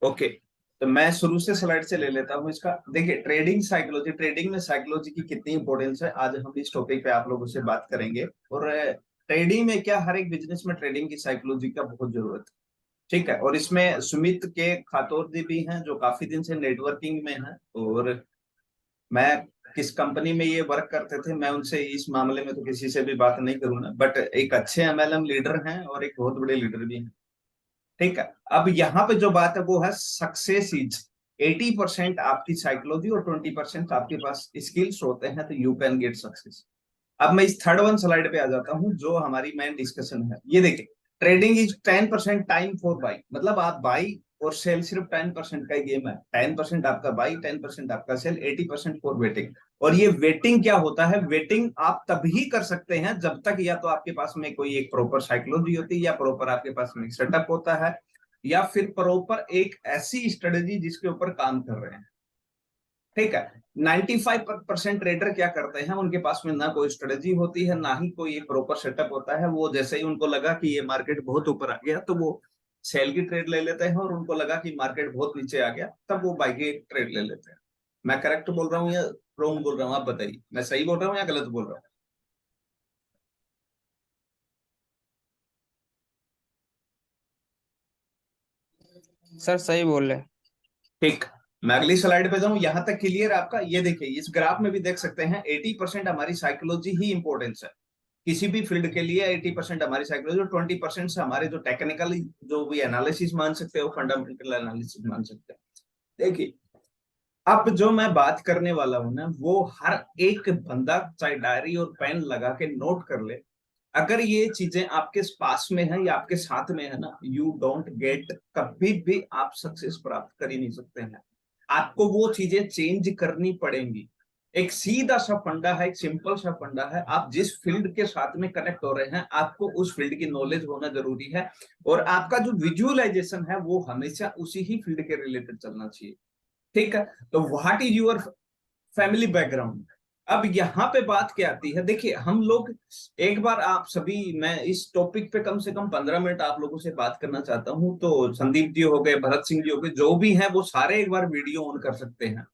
Okay, तो मैं शुरू से स्लाइड से ले लेता हूँ इसका। देखिए, ट्रेडिंग साइकोलॉजी, ट्रेडिंग में साइकोलॉजी की कितनी इंपॉर्टेंस है, आज हम इस टॉपिक पे आप लोगों से बात करेंगे। और ट्रेडिंग में क्या, हर एक बिजनेस में ट्रेडिंग की साइकोलॉजी का बहुत जरूरत है। ठीक है, और इसमें सुमित के खातोर्दी भी हैं जो काफी दिन से नेटवर्किंग में हैं। और मैं किस कंपनी में ये वर्क करते थे, मैं उनसे इस मामले में तो किसी से भी बात नहीं करूंगा, बट एक अच्छे एमएलएम लीडर हैं और एक बहुत बड़े लीडर भी हैं। ठीक है, अब यहाँ पे जो बात है वो है सक्सेस इज 80% आपकी साइकोलॉजी और 20% आपके पास स्किल्स होते हैं, तो यू कैन गेट सक्सेस। अब मैं इस थर्ड वन स्लाइड पे आ जाता हूँ जो हमारी मेन डिस्कशन है। ये देखिए, trading is 10% time for by, मतलब आप बाई और सेल सिर्फ 10% का ही गेम है। 10% आपका बाई, 10% आपका सेल, 80% फॉर वेटिंग। और ये वेटिंग क्या होता है, वेटिंग आप तभी कर सकते हैं जब तक या तो आपके पास में कोई एक प्रॉपर साइकोलॉजी होती है, या प्रॉपर आपके पास में सेटअप होता है, या फिर प्रॉपर एक ऐसी स्ट्रेटेजी जिसके ऊपर काम कर रहे हैं। ठीक है, 95% ट्रेडर क्या करते हैं, उनके पास में ना कोई स्ट्रेटेजी होती है, ना ही कोई प्रॉपर सेटअप होता है। वो जैसे ही उनको लगा कि ये मार्केट बहुत ऊपर आ गया तो वो सेल की ट्रेड ले लेते हैं, और उनको लगा कि मार्केट बहुत नीचे आ गया तब वो बाई की ट्रेड ले लेते हैं। मैं करेक्ट बोल रहा हूँ या रॉन्ग बोल रहा हूँ, आप बताइए, मैं सही बोल रहा हूँ या गलत बोल रहा हूँ? सर सही बोल रहे। ठीक, मैं अगली स्लाइड पे जाऊं, यहां तक क्लियर आपका? ये देखिए, इस ग्राफ में भी देख सकते हैं 80% हमारी साइकोलॉजी ही इंपॉर्टेंस है किसी भी फील्ड के लिए। 80% हमारी साइकोलॉजी और 20% से हमारे जो टेक्निकल जो भी एनालिसिस मान सकते हो, फंडामेंटल एनालिसिस मान सकते हैं। देखिए, अब जो मैं बात करने वाला हूं ना, वो हर एक बंदा चाहे डायरी और पेन लगा के नोट कर ले। अगर ये चीजें आपके पास में है या आपके साथ में है ना, यू डोंट गेट, कभी भी आप सक्सेस प्राप्त कर ही नहीं सकते हैं। आपको वो चीजें चेंज करनी पड़ेंगी। एक सीधा सा फंडा है, एक सिंपल सा फंडा है, आप जिस फील्ड के साथ में कनेक्ट हो रहे हैं आपको उस फील्ड की नॉलेज होना जरूरी है। और आपका जो विजुअलाइजेशन है वो हमेशा उसी ही फील्ड के रिलेटेड चलना चाहिए। ठीक है, तो what is your family background. अब यहाँ पे बात क्या आती है, देखिए हम लोग एक बार आप सभी, मैं इस टॉपिक पे कम से कम 15 मिनट आप लोगों से बात करना चाहता हूँ। तो संदीप जी हो गए, भरत सिंह जी हो गए, जो भी हैं वो सारे एक बार वीडियो ऑन कर सकते हैं,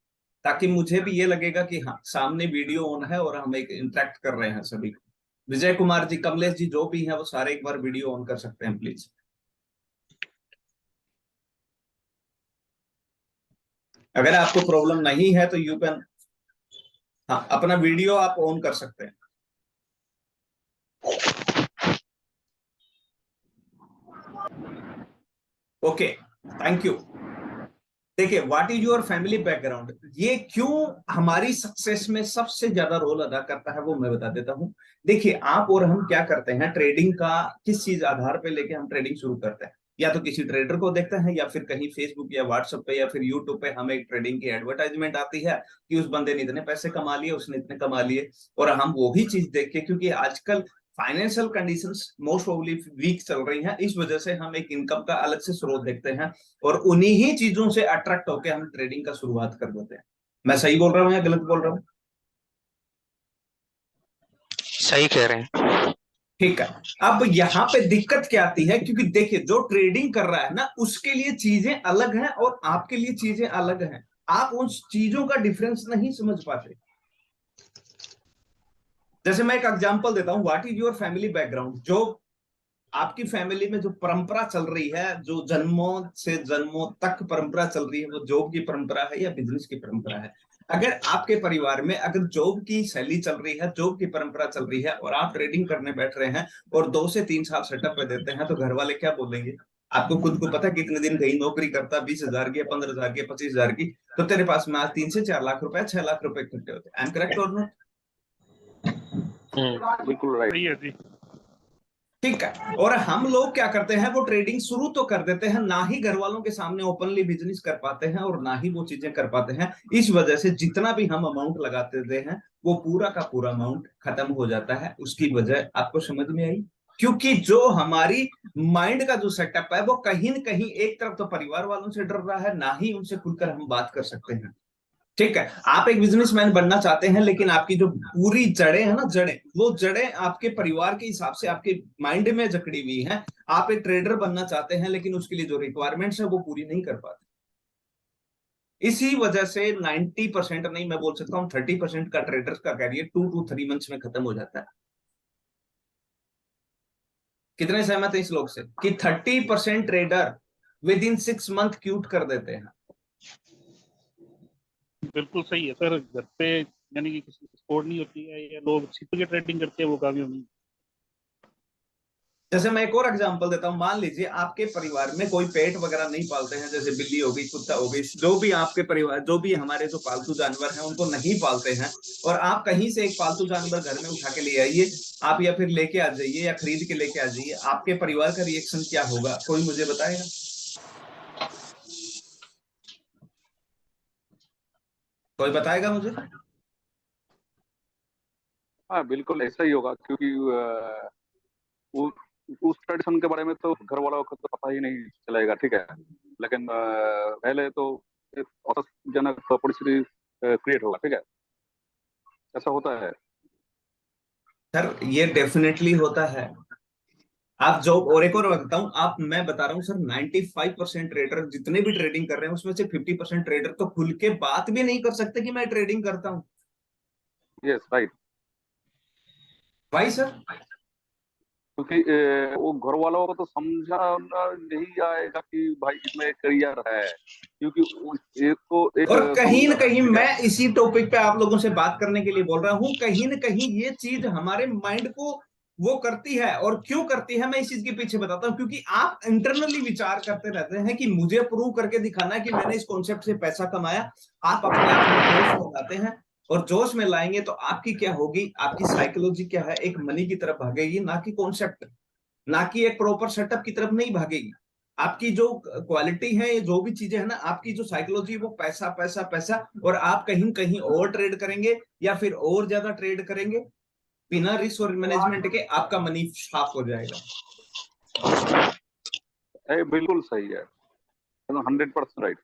ताकि मुझे भी ये लगेगा कि हाँ सामने वीडियो ऑन है और हम एक इंटरेक्ट कर रहे हैं सभी को। विजय कुमार जी, कमलेश जी, जो भी है वो सारे एक बार वीडियो ऑन कर सकते हैं प्लीज। अगर आपको प्रॉब्लम नहीं है तो यू कैन, हाँ अपना वीडियो आप ऑन कर सकते हैं। Okay, thank you. देखिए, what is your family background, ये क्यों हमारी सक्सेस में सबसे ज्यादा रोल अदा करता है वो मैं बता देता हूँ। देखिए, आप और हम क्या करते हैं, ट्रेडिंग का किस चीज आधार पे लेके हम ट्रेडिंग शुरू करते हैं? या तो किसी ट्रेडर को देखते हैं, या फिर कहीं फेसबुक या व्हाट्सएप पे या फिर यूट्यूब पे हमें एक ट्रेडिंग की एडवर्टाइजमेंट आती है कि उस बंदे ने इतने पैसे कमा लिए, उसने इतने कमा लिए। और हम वही चीज देख के, क्योंकि आजकल financial conditions most probably weak चल रही हैं, इस वजह से हम एक इनकम का अलग से स्रोत देखते हैं, और उन्हीं ही चीजों से अट्रैक्ट होकर हम ट्रेडिंग का शुरुआत कर देते हैं। मैं सही बोल रहा हूँ या गलत बोल रहा हूँ? सही कह रहे हैं। ठीक है, अब यहाँ पे दिक्कत क्या आती है, क्योंकि देखिए जो ट्रेडिंग कर रहा है ना उसके लिए चीजें अलग हैं और आपके लिए चीजें अलग हैं। आप उन चीजों का डिफरेंस नहीं समझ पाते। जैसे मैं एक एग्जांपल देता हूँ, what is your family background. जो आपकी फैमिली में जो परंपरा चल रही है, जो जन्मों से जन्मों तक परंपरा चल रही है, वो जॉब की परंपरा है या बिजनेस की परंपरा है? अगर आपके परिवार में अगर जॉब की शैली चल रही है, जॉब की परंपरा चल रही है, और आप ट्रेडिंग करने बैठ रहे हैं और 2 से 3 साल सेटअप पे देते हैं, तो घर वाले क्या बोलेंगे? आपको खुद को पता कितने दिन कहीं नौकरी करता, 20,000 की, 15,000 की, 25,000 की, तो तेरे पास में आज 3 से 4 लाख रुपए, 6 लाख रुपए इकट्ठे होते हैं। आई एम करेक्ट और नॉट? बिल्कुल राइट। सही है जी। ठीक है, और हम लोग क्या करते हैं, वो ट्रेडिंग शुरू तो कर देते हैं, ना ही घर वालों के सामने ओपनली बिजनेस कर पाते हैं और ना ही वो चीजें कर पाते हैं। इस वजह से जितना भी हम अमाउंट लगाते हैं वो पूरा का पूरा अमाउंट खत्म हो जाता है। उसकी वजह आपको समझ में आई? क्योंकि जो हमारी माइंड का जो सेटअप है वो कहीं न कहीं एक तरफ तो परिवार वालों से डर रहा है, ना ही उनसे खुलकर हम बात कर सकते हैं। ठीक है, आप एक बिजनेसमैन बनना चाहते हैं, लेकिन आपकी जो पूरी जड़ें हैं ना, जड़ें, वो जड़ें आपके परिवार के हिसाब से आपके माइंड में जकड़ी हुई हैं। आप एक ट्रेडर बनना चाहते हैं, लेकिन उसके लिए जो रिक्वायरमेंट्स है वो पूरी नहीं कर पाते। इसी वजह से 90% नहीं, मैं बोल सकता हूँ 30% का ट्रेडर्स का कैरियर 2 to 3 मंथ्स में खत्म हो जाता है। कितने सहमत है इस लोग से कि 30% trader with in 6 month cute कर देते हैं? बिल्कुल सही है सर। घर पे यानी कि किसी को सपोर्ट नहीं होती है या लोग छिप के ट्रेडिंग करते हैं, वो कामयाब नहीं। जैसे मैं एक और एग्जांपल देता हूं, मान लीजिए आपके परिवार में कोई पेट वगैरह नहीं पालते हैं, जैसे बिल्ली हो गई, कुत्ता हो गई, जो भी आपके परिवार, जो भी हमारे जो पालतू जानवर हैं उनको नहीं पालते हैं, और आप कहीं से एक पालतू जानवर घर में उठा के ले आइए, आप या फिर लेके आ जाइए या खरीद के लेके आ जाइए, आपके परिवार का रिएक्शन क्या होगा? कोई मुझे बताएगा? कोई बताएगा मुझे? हाँ बिल्कुल ऐसा ही होगा, क्योंकि वो उस ट्रेडिशन के बारे में तो घर वालों को तो पता ही नहीं चलेगा, ठीक है। लेकिन पहले तो एक असुविधाजनक परिस्थिति क्रिएट होगा, ठीक है। ऐसा होता है। सर ये डेफिनेटली होता है। आप जो, और एक और बताऊं, आप, मैं बता रहा हूं सर, 95% ट्रेडर जितने भी ट्रेडिंग कर रहे हैं उसमें से 50% ट्रेडर तो खुल के बात भी नहीं कर सकते कि मैं ट्रेडिंग करता हूं। Yes right. भाई सर, क्योंकि वो घर वालों को तो समझाना नहीं आएगा कि भाई इसमें करियर है, क्योंकि ये तो एक और कहीं समुद्र न है, कहीं ठीक है। मैं इसी टॉपिक पे आप लोगों से बात करने के लिए बोल रहा हूं, कहीं न कहीं ये चीज हमारे माइंड को वो करती है, और क्यों करती है मैं इस चीज के पीछे बताता हूं, क्योंकि आप इंटरनली विचार करते रहते हैं कि मुझे प्रूव करके दिखाना है कि मैंने इस कॉन्सेप्ट से पैसा कमाया। आप अपने आप में जोश में लाते हैं, और जोश में लाएंगे तो आपकी क्या होगी, आपकी साइकोलॉजी क्या है, एक मनी की तरफ भागेगी, ना कि कॉन्सेप्ट, ना कि एक प्रॉपर सेटअप की तरफ नहीं भागेगी। आपकी जो क्वालिटी है, जो भी चीजें है ना, आपकी जो साइकोलॉजी है वो पैसा पैसा पैसा, और आप कहीं कहीं और ट्रेड करेंगे या फिर और ज्यादा ट्रेड करेंगे बिना रिस्क और मैनेजमेंट के, आपका मनी साफ हो जाएगा। बिल्कुल सही है, 100% राइट।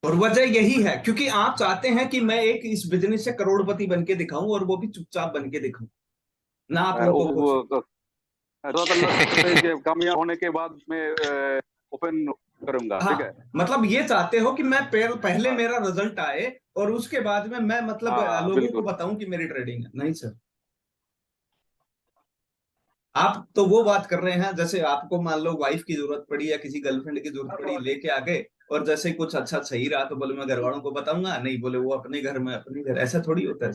और वजह यही है क्योंकि आप चाहते हैं कि मैं एक इस बिजनेस से करोड़पति बन के दिखाऊं, और वो भी चुपचाप बन के दिखाऊं, ना आप लोगों को कुछ। कामयाब होने के बाद मैं ओपन करूंगा, ठीक है। हाँ, मतलब ये चाहते हो कि मैं पहले हाँ मेरा रिजल्ट आए और उसके बाद में मैं, मतलब हाँ लोगों को बिल्कुल। बताऊं कि मेरी ट्रेडिंग है। नहीं सर, आप तो वो बात कर रहे हैं जैसे आपको मान लो वाइफ की जरूरत पड़ी या किसी गर्लफ्रेंड की जरूरत पड़ी, लेके आ गए, और जैसे कुछ अच्छा सही रहा तो बोले मैं घर वालों को बताऊंगा, नहीं बोले वो अपने घर में अपने घर, ऐसा थोड़ी होता है।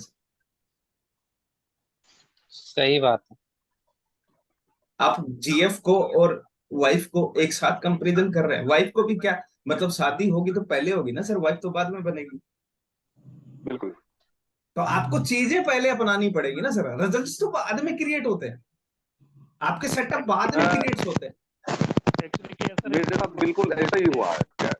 सही बात है। आप जीएफ को और वाइफ को एक साथ कंपेरिजन कर रहे हैं। वाइफ को भी क्या, मतलब शादी होगी तो पहले होगी ना सर, वाइफ तो बाद में बनेगी। बिल्कुल तो आपको चीजें पहले अपनानी पड़ेगी ना सर, रिजल्ट्स तो बाद में क्रिएट होते हैं, आपके सेटअप बाद में क्रिएट होते हैं। एक्चुअली क्या सर, मेरे साथ बिल्कुल ऐसा ही हुआ है, ठीक है।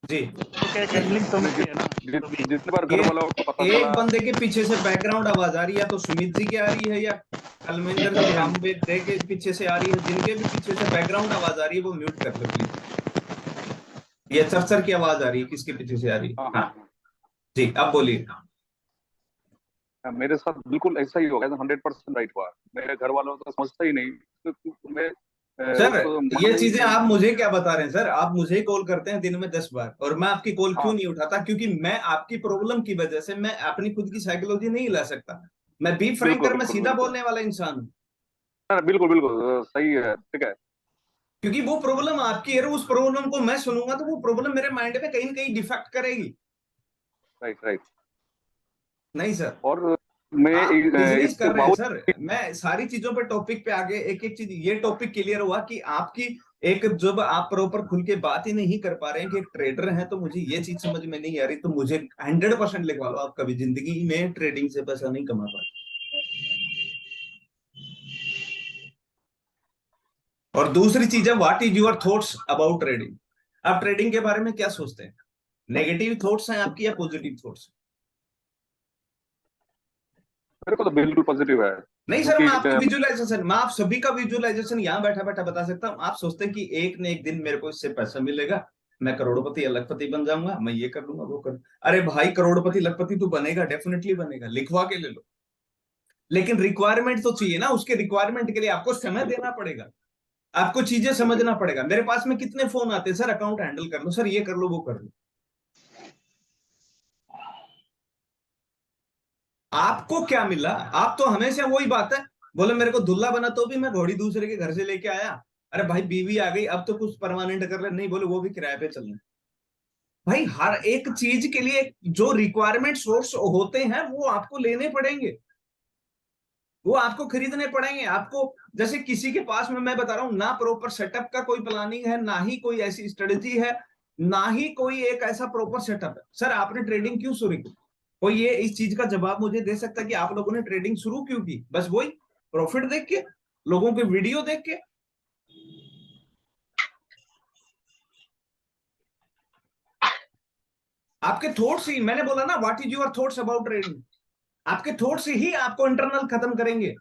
जी, तो क्या कैंडलिंग समझते हैं ना तभी। जितने बार घर ये वालों को पता चला। एक बंदे के पीछे से बैकग्राउंड आवाज आ रही है, तो सुमित जी की आ रही है या कलमेंदर जी रामबेद दे के पीछे से आ रही है? जिनके भी पीछे से बैकग्राउंड आवाज आ रही है वो म्यूट कर लो प्लीज। ये चरचर की आवाज आ रही है, किसके पीछे से आ रही हाँ है? हाँ हाँ जी, अब बोलिए। हाँ, मेरे साथ बिल्कुल ऐसा ही होगा, 100% राइट हुआ। मेरे घर वालों को समझता ही नहीं, तो मैं सर उसको ये मानना ही चीजें नहीं। आप मुझे क्या बता रहे हैं सर? आप मुझे कॉल करते हैं दिन में 10 बार, और मैं आपकी कॉल क्यों हाँ नहीं उठाता? क्योंकि मैं आपकी प्रॉब्लम की वजह से मैं अपनी खुद की साइकोलॉजी नहीं ला सकता। मैं बी बिल्कुल फ्रैंकर, मैं बिल्कुल सीधा बिल्कुल। बोलने वाला इंसान हूँ। बिल्कुल बिल्कुल सही है, ठीक है। क्योंकि वो प्रॉब्लम आपकी है, उस प्रॉब्लम को मैं सुनूंगा तो वो प्रॉब्लम मेरे माइंड में कहीं ना कहीं डिफेक्ट करेगी। Right right. नहीं सर, और मैं आप बिजनेस इसके कर रहे हैं बावजूद। सर, मैं सारी चीजों पे टॉपिक पे आगे एक एक चीज, ये टॉपिक क्लियर हुआ कि आपकी एक, जब आप प्रॉपर खुल के बात ही नहीं कर पा रहे हैं कि एक ट्रेडर हैं, तो मुझे ये चीज समझ में नहीं आ रही, तो मुझे 100% लिखवा लो, आप कभी जिंदगी में ट्रेडिंग से पैसा नहीं कमा पाए। और दूसरी चीज है, what is your thoughts about trading? आप ट्रेडिंग के बारे में क्या सोचते हैं? नेगेटिव थॉट्स हैं आपकी या पॉजिटिव थॉट्स? मेरे को तो बिल्कुल पॉजिटिव है, नहीं सर, क्योंकि मैं आपकी विजुअलाइजेशन, मैं आप सभी का विजुअलाइजेशन यहाँ बैठा बैठा बता सकता हूँ। आप सोचते हैं कि एक न एक दिन मेरे को इससे पैसा मिलेगा, मैं करोड़पति या लखपति बन जाऊंगा, मैं ये कर लूंगा वो कर। अरे भाई, करोड़पति लखपति तू बनेगा, डेफिनेटली बनेगा, लिखवा के ले लो, लेकिन रिक्वायरमेंट तो चाहिए ना, उसके रिक्वायरमेंट के लिए आपको समय बिल्कुल देना पड़ेगा। आपको चीजें समझना पड़ेगा। मेरे पास में कितने फोन आते हैं, सर अकाउंट हैंडल कर लो, सर ये कर लो, वो कर लो। आपको क्या मिला? आप तो हमेशा वही बात है, बोले मेरे को दुल्हा बना तो भी मैं घोड़ी दूसरे के घर से लेके आया। अरे भाई बीवी आ गई, अब तो कुछ परमानेंट कर ले, नहीं बोले वो भी किराए पे चलना। भाई हर एक चीज के लिए जो रिक्वायरमेंट सोर्स होते हैं वो आपको लेने पड़ेंगे, वो आपको खरीदने पड़ेंगे। आपको जैसे किसी के पास में, मैं बता रहा हूं ना, प्रॉपर सेटअप का कोई प्लानिंग है, ना ही कोई ऐसी स्ट्रेटजी है, ना ही कोई एक ऐसा प्रॉपर सेटअप है। सर आपने ट्रेडिंग क्यों शुरू की? कोई ये इस चीज का जवाब मुझे दे सकता है कि आप लोगों ने ट्रेडिंग शुरू क्यों की? बस वही प्रॉफिट देख के, लोगों के वीडियो देख के। आपके थॉट्स ही, मैंने बोला ना, what is your thoughts about trading, आपके थॉट्स ही आपको इंटरनल खत्म करेंगे।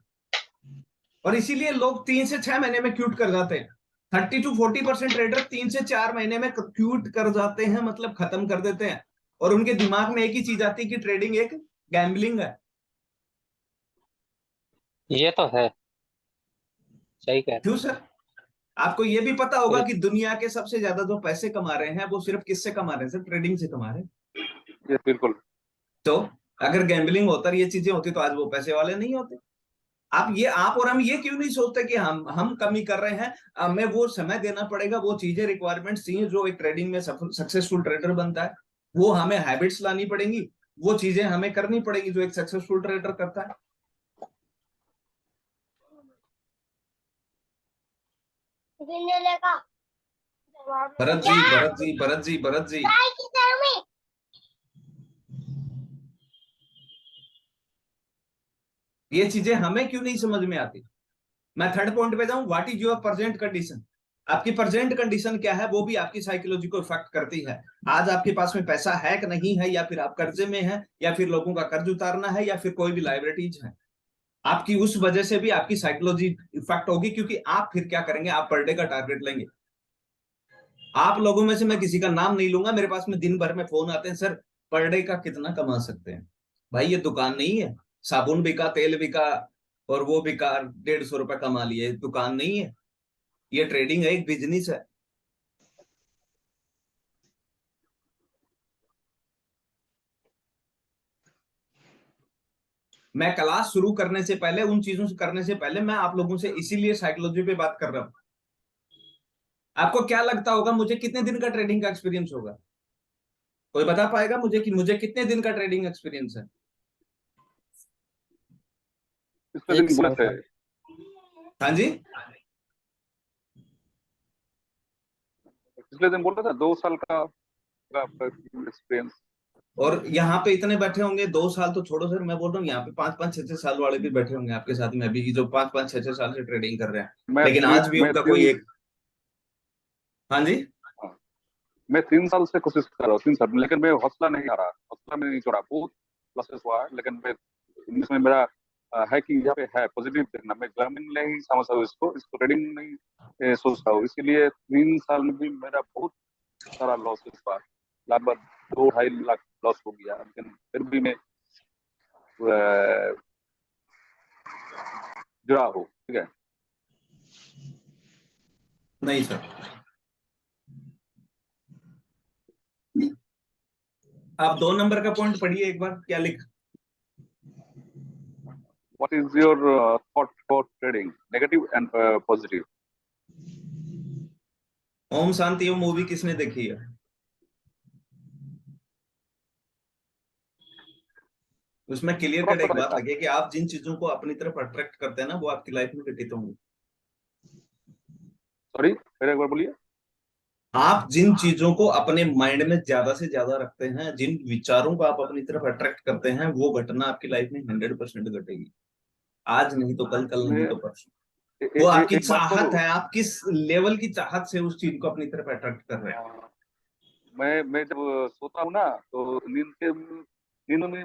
और इसीलिए लोग 3 से 6 महीने में क्यूट कर जाते हैं। 30 to 40% ट्रेडर 3 से 4 महीने में क्यूट कर जाते हैं, मतलब खत्म कर देते हैं। और उनके दिमाग में एक ही चीज आती है कि ट्रेडिंग एक गैम्बलिंग है। ये तो है, सही कह रहे क्यों सर? आपको ये भी पता होगा हैं। कि दुनिया के सबसे ज्यादा जो पैसे कमा रहे हैं वो सिर्फ किससे कमा रहे हैं सर? ट्रेडिंग से कमा रहे हैं। ये बिल्कुल तो अगर गैम्बलिंग होता, ये चीजें होती, तो आज वो पैसे वाले नहीं होते। आप और हम ये क्यों नहीं सोचते कि हम कमी कर रहे हैं, हमें वो समय देना पड़ेगा, वो चीजें रिक्वायरमेंट्स चाहिए जो एक ट्रेडिंग में सक्सेसफुल ट्रेडर बनता है, वो हमें हैबिट्स लानी पड़ेंगी, वो चीजें हमें करनी पड़ेगी जो एक सक्सेसफुल ट्रेडर करता है। भरत जी, भरत जी, भरत जी, भरत जी, ये चीजें हमें क्यों नहीं समझ में आती? मैं थर्ड पॉइंट पे जाऊं, what is your present condition. आपकी प्रेजेंट कंडीशन क्या है, वो भी आपकी साइकोलॉजी को इफेक्ट करती है। आज आपके पास में पैसा है कि नहीं है, या फिर आप कर्जे में है, या फिर लोगों का कर्ज उतारना है, या फिर कोई भी लाइबिलिटीज है, आपकी उस वजह से भी आपकी साइकोलॉजी इफेक्ट होगी। क्योंकि आप फिर क्या करेंगे, आप पर डे का टारगेट लेंगे। आप लोगों में से मैं किसी का नाम नहीं लूंगा, मेरे पास में दिन भर में फोन आते हैं, सर पर डे का कितना कमा सकते हैं? भाई ये दुकान नहीं है, साबुन बिका, तेल बिका, और वो बिका, 150 रुपए कमा लिए, दुकान नहीं है, ये ट्रेडिंग है, एक बिजनेस है। मैं क्लास शुरू करने से पहले, उन चीजों से करने से पहले, मैं आप लोगों से इसीलिए साइकोलॉजी पे बात कर रहा हूं। आपको क्या लगता होगा मुझे कितने दिन का ट्रेडिंग का एक्सपीरियंस होगा? कोई बता पाएगा मुझे कि मुझे कितने दिन का ट्रेडिंग एक्सपीरियंस है? पिछले एक दिन बोले साल थे। का। हाँ जी, पिछले दिन बोल रहा था 2 साल का एक्सपीरियंस। और यहाँ पे इतने बैठे होंगे, 2 साल तो छोड़ो सर, मैं बोल रहा हूँ यहाँ पे 5-5 6-6 साल वाले भी बैठे होंगे आपके साथ में अभी, जो 5-5 6-6 साल से ट्रेडिंग कर रहे हैं, मैं लेकिन तीन आज भी मैं उनका कोई तीन एक। हाँ जी, हाँ, मैं 3 साल से कोशिश कर रहा हूँ, 3 साल में, लेकिन मैं हौसला नहीं आ रहा, हौसला में नहीं छोड़ा। बहुत क्लासेस हुआ है, लेकिन मैं इसमें मेरा है कि यहाँ पे है पॉजिटिव देखना। मैं ग्रामीण नहीं समझता हूँ इसको ट्रेडिंग नहीं सोचता हूँ। इसीलिए 3 साल में भी मेरा बहुत सारा लॉस इस बार, लगभग 2-2.5 लाख लॉस हो गया। लेकिन फिर भी मैं अ, जुड़ा हूँ, ठीक है। नहीं सर, आप 2 नंबर का पॉइंट पढ़िए एक बार, क्या लिखा? What is your thought for trading, negative and positive? Om Shanti Om movie किसने देखी है? उसमें क्लियर थोड़ा कट एक सा बात देखा। लगे कि आप जिन चीजों को अपनी तरफ अट्रैक्ट करते हैं ना, वो आपकी लाइफ में घटित होंगे। सॉरी, फिर एक बार बोलिए। आप जिन चीजों को अपने माइंड में ज्यादा से ज्यादा रखते हैं, जिन विचारों को आप अपनी तरफ अट्रैक्ट करते हैं, वो घटना आपकी लाइफ में 100% घटेगी। आज नहीं तो कल, कल नहीं मैं तो परसों। वो आपकी एक बात चाहत करूँ। है, आप किस लेवल की चाहत से उस चीज को अपनी तरफ अट्रैक्ट कर रहे हैं। मैं जब सोता हूँ ना, तो नींद में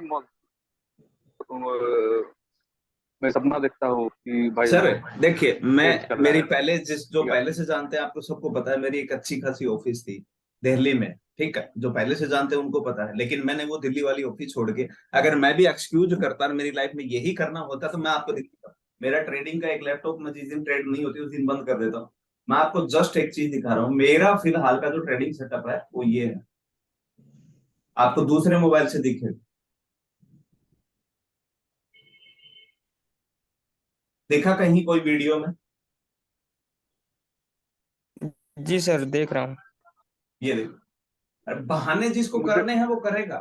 मैं सपना देखता हूँ कि भाई सर देखिए, मैं, ये चल रहा मेरी है, पहले जो ठीक है। पहले से जानते हैं, आपको सबको पता है, मेरी एक अच्छी खासी ऑफिस थी दिल्ली में, ठीक है? जो पहले से जानते हैं उनको पता है, लेकिन मैंने वो दिल्ली वाली ऑफिस छोड़ के, अगर मैं भी एक्सक्यूज करता और मेरी लाइफ में यही करना होता, तो मैं आपको दिखाता, मेरा ट्रेडिंग का एक लैपटॉप, मैं जिस दिन ट्रेड नहीं होती उस दिन बंद कर देता हूँ। मैं आपको जस्ट एक चीज दिखा रहा हूँ, मेरा फिलहाल का जो ट्रेडिंग सेटअप है वो ये है, आपको दूसरे मोबाइल से दिखेगा। देखा कहीं कोई वीडियो में? जी सर, देख रहा हूँ। ये देखो, अरे बहाने जिसको मुझे करने हैं वो करेगा।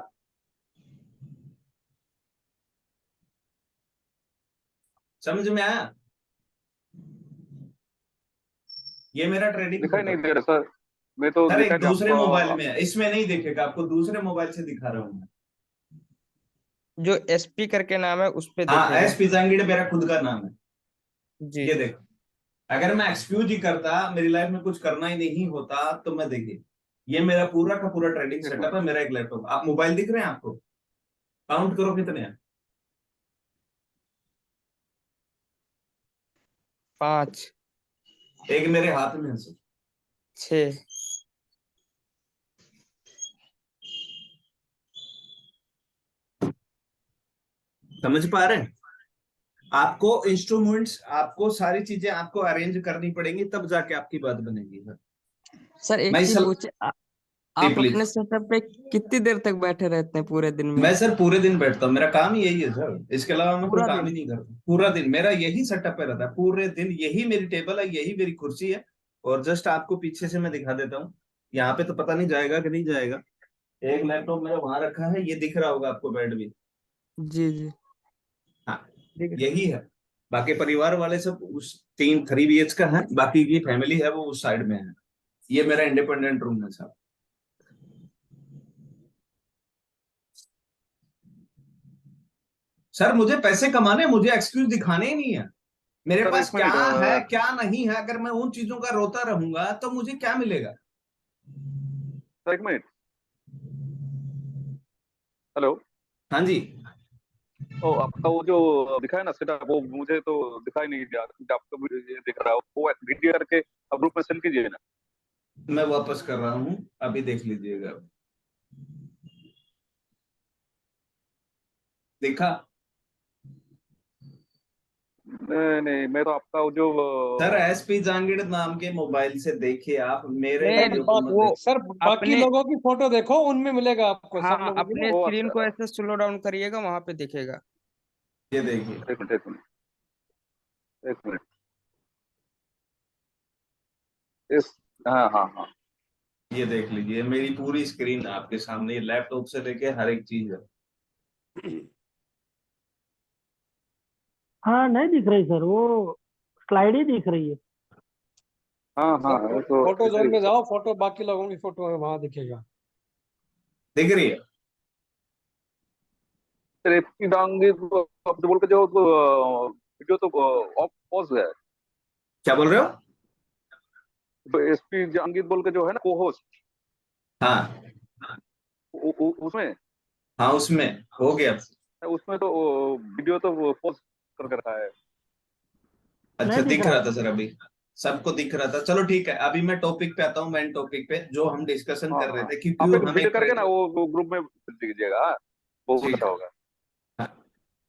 समझ में आया? ये मेरा ट्रेडिंग दिखाई नहीं सेटअप। दे रहा सर, मैं तो सर देखा एक नहीं दूसरे मोबाइल आप। में है, इसमें नहीं दिखेगा आपको, दूसरे मोबाइल से दिखा रहा हूँ मैं। जो एसपी करके नाम है उस पे हाँ, देखेगा। एस पिजांगिड़ मेरा खुद का नाम है। जी। ये देखो, अगर मैं एक्सक्यूज ही करता, मेरी लाइफ में कुछ करना ही नहीं होता, तो मैं देखिए, ये मेरा पूरा का पूरा ट्रेडिंग एक सेटअप मिनट, है, मेरा एक लैपटॉप। आप मोबाइल दिख रहे हैं आपको? काउंट करो कितने हैं। 5, एक मेरे हाथ में है सर। 6। समझ पा रहे हैं? आपको इंस्ट्रूमेंट्स, आपको सारी चीजें आपको अरेंज करनी पड़ेंगी, तब जाके आपकी बात बनेगी सर। सर एक मैं चीज पूछे, जी आप अपने प्लीज। सेटअप पे कितनी देर तक बैठे रहते हैं पूरे दिन में? मैं सर पूरे दिन बैठता हूँ, मेरा काम ही यही है सर, इसके अलावा मैं कोई पूरा काम दिन? ही नहीं करता। पूरा दिन मेरा यही सेटअप पे रहता है, पूरे दिन यही मेरी टेबल है, यही मेरी कुर्सी है। और जस्ट आपको पीछे से मैं दिखा देता हूँ, यहाँ पे तो पता नहीं जाएगा कि नहीं जाएगा। एक लैपटॉप मेरा वहां रखा है, ये दिख रहा होगा आपको, बेड भी। जी जी, हाँ, ठीक है। यही है। बाकी परिवार वाले सब उस 3 BHK का है, बाकी की फैमिली है वो उस साइड में है। ये मेरा इंडिपेंडेंट रूम है साहब। सर मुझे पैसे कमाने, मुझे एक्सक्यूज दिखाने ही नहीं है। मेरे सर पास एक क्या मिनट, है क्या नहीं है, अगर मैं उन चीजों का रोता रहूंगा तो मुझे क्या मिलेगा? सर एक मिनट। हेलो। हाँ जी। तो आपका वो जो दिखाया ना सेटअप, वो मुझे तो दिखाई नहीं दिया, क्योंकि आपका वीडियो ये दिख रहा है, वो वीडियो करके आप ग्रुप में सेंड कीजिए ना। मैं वापस कर रहा हूँ, अभी देख लीजिएगा। देखा? नहीं नहीं, मैं तो आपका वो जो सर SP जांगिड़ नाम के मोबाइल से देखिए, आप मेरे नहीं, वीडियो को मत वो देखिए। सर बाकी अपने, लोगों की फोटो देखो, उनमें मिलेगा आपको, सब हाँ, लोगों की ना। अपने वो स्क्रीन को अच्छा, ऐसे स्लो डाउन करिएगा, वहां पे दिखेगा। ये देखिए। एक मिनट एक मिनट एक मिनट। इस, हाँ हाँ हाँ। ये देख लीजिए, मेरी पूरी स्क्रीन है आपके सामने, लैपटॉप से लेके हर एक चीज है। हाँ, नहीं दिख रही सर, वो स्लाइड ही दिख रही है। हाँ हाँ, सर वो तो फोटो ऐसा जोन ही में होता जाओ, फोटो बाकी लोगों की फोटो है, वहां दिखेगा। दिख रही है? है। रेपकी डांगी आप जो बोल के जो वीडियो तो ऑफ पॉज है। क्या बोल रहे हो? तो एसपी जहांगीर बोल के जो है ना को होस्ट, हाँ उसमें, हाँ, उसमें हो गया। उसमें तो वीडियो तो पॉज कर रखा है। अच्छा, नहीं दिख दिख रहा रहा है। था सर अभी, सबको दिख रहा था। चलो ठीक है, अभी मैं टॉपिक पे आता हूँ, मेन टॉपिक पे जो हम डिस्कशन हाँ कर रहे हाँ, थे कि आप क्यों एक हमें वीडियो करके ना ट्रेडिंग। वो ग्रुप में दीजिएगा, हाँ, वो ठीक अच्छा है। होगा। हाँ,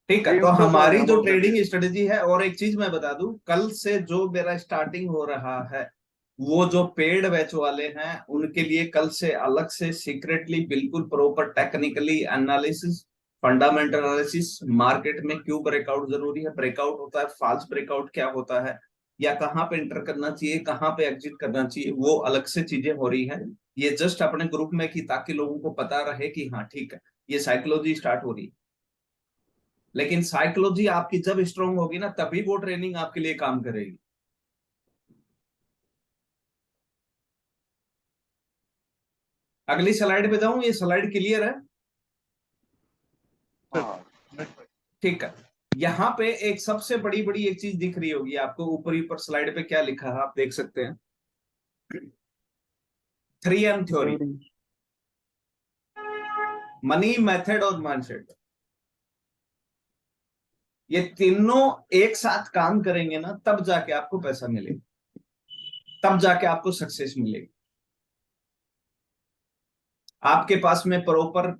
ठीक है, तो स्क्रीन तो हमारी हम जो लोग दे दिए। ट्रेडिंग स्ट्रेटेजी है, और एक चीज मैं बता दूं, कल से जो मेरा स्टार्टिंग हो रहा है, वो जो पेड बैच वाले हैं उनके लिए कल से अलग से सीक्रेटली बिल्कुल proper technically analysis, fundamental analysis, market में क्यों ब्रेकआउट जरूरी है, ब्रेकआउट होता है, फॉल्स ब्रेकआउट क्या होता है, या कहाँ पे एंटर करना चाहिए, कहाँ पे एग्जिट करना चाहिए, वो अलग से चीजें हो रही है। ये जस्ट अपने ग्रुप में की, ताकि लोगों को पता रहे कि हाँ ठीक है, ये साइकोलॉजी स्टार्ट हो रही है। लेकिन साइकोलॉजी आपकी जब स्ट्रांग होगी ना, तभी वो ट्रेनिंग आपके लिए काम करेगी। अगली स्लाइड पे जाऊं, ये स्लाइड क्लियर है? हाँ ठीक है। यहाँ पे एक सबसे बड़ी बड़ी एक चीज दिख रही होगी आपको, ऊपरी ऊपर स्लाइड पे क्या लिखा है आप देख सकते हैं, 3M theory, theory. Money, method और माइंडसेट। ये तीनों एक साथ काम करेंगे ना, तब जाके आपको पैसा मिलेगा, तब जाके आपको सक्सेस मिलेगी। आपके पास में प्रॉपर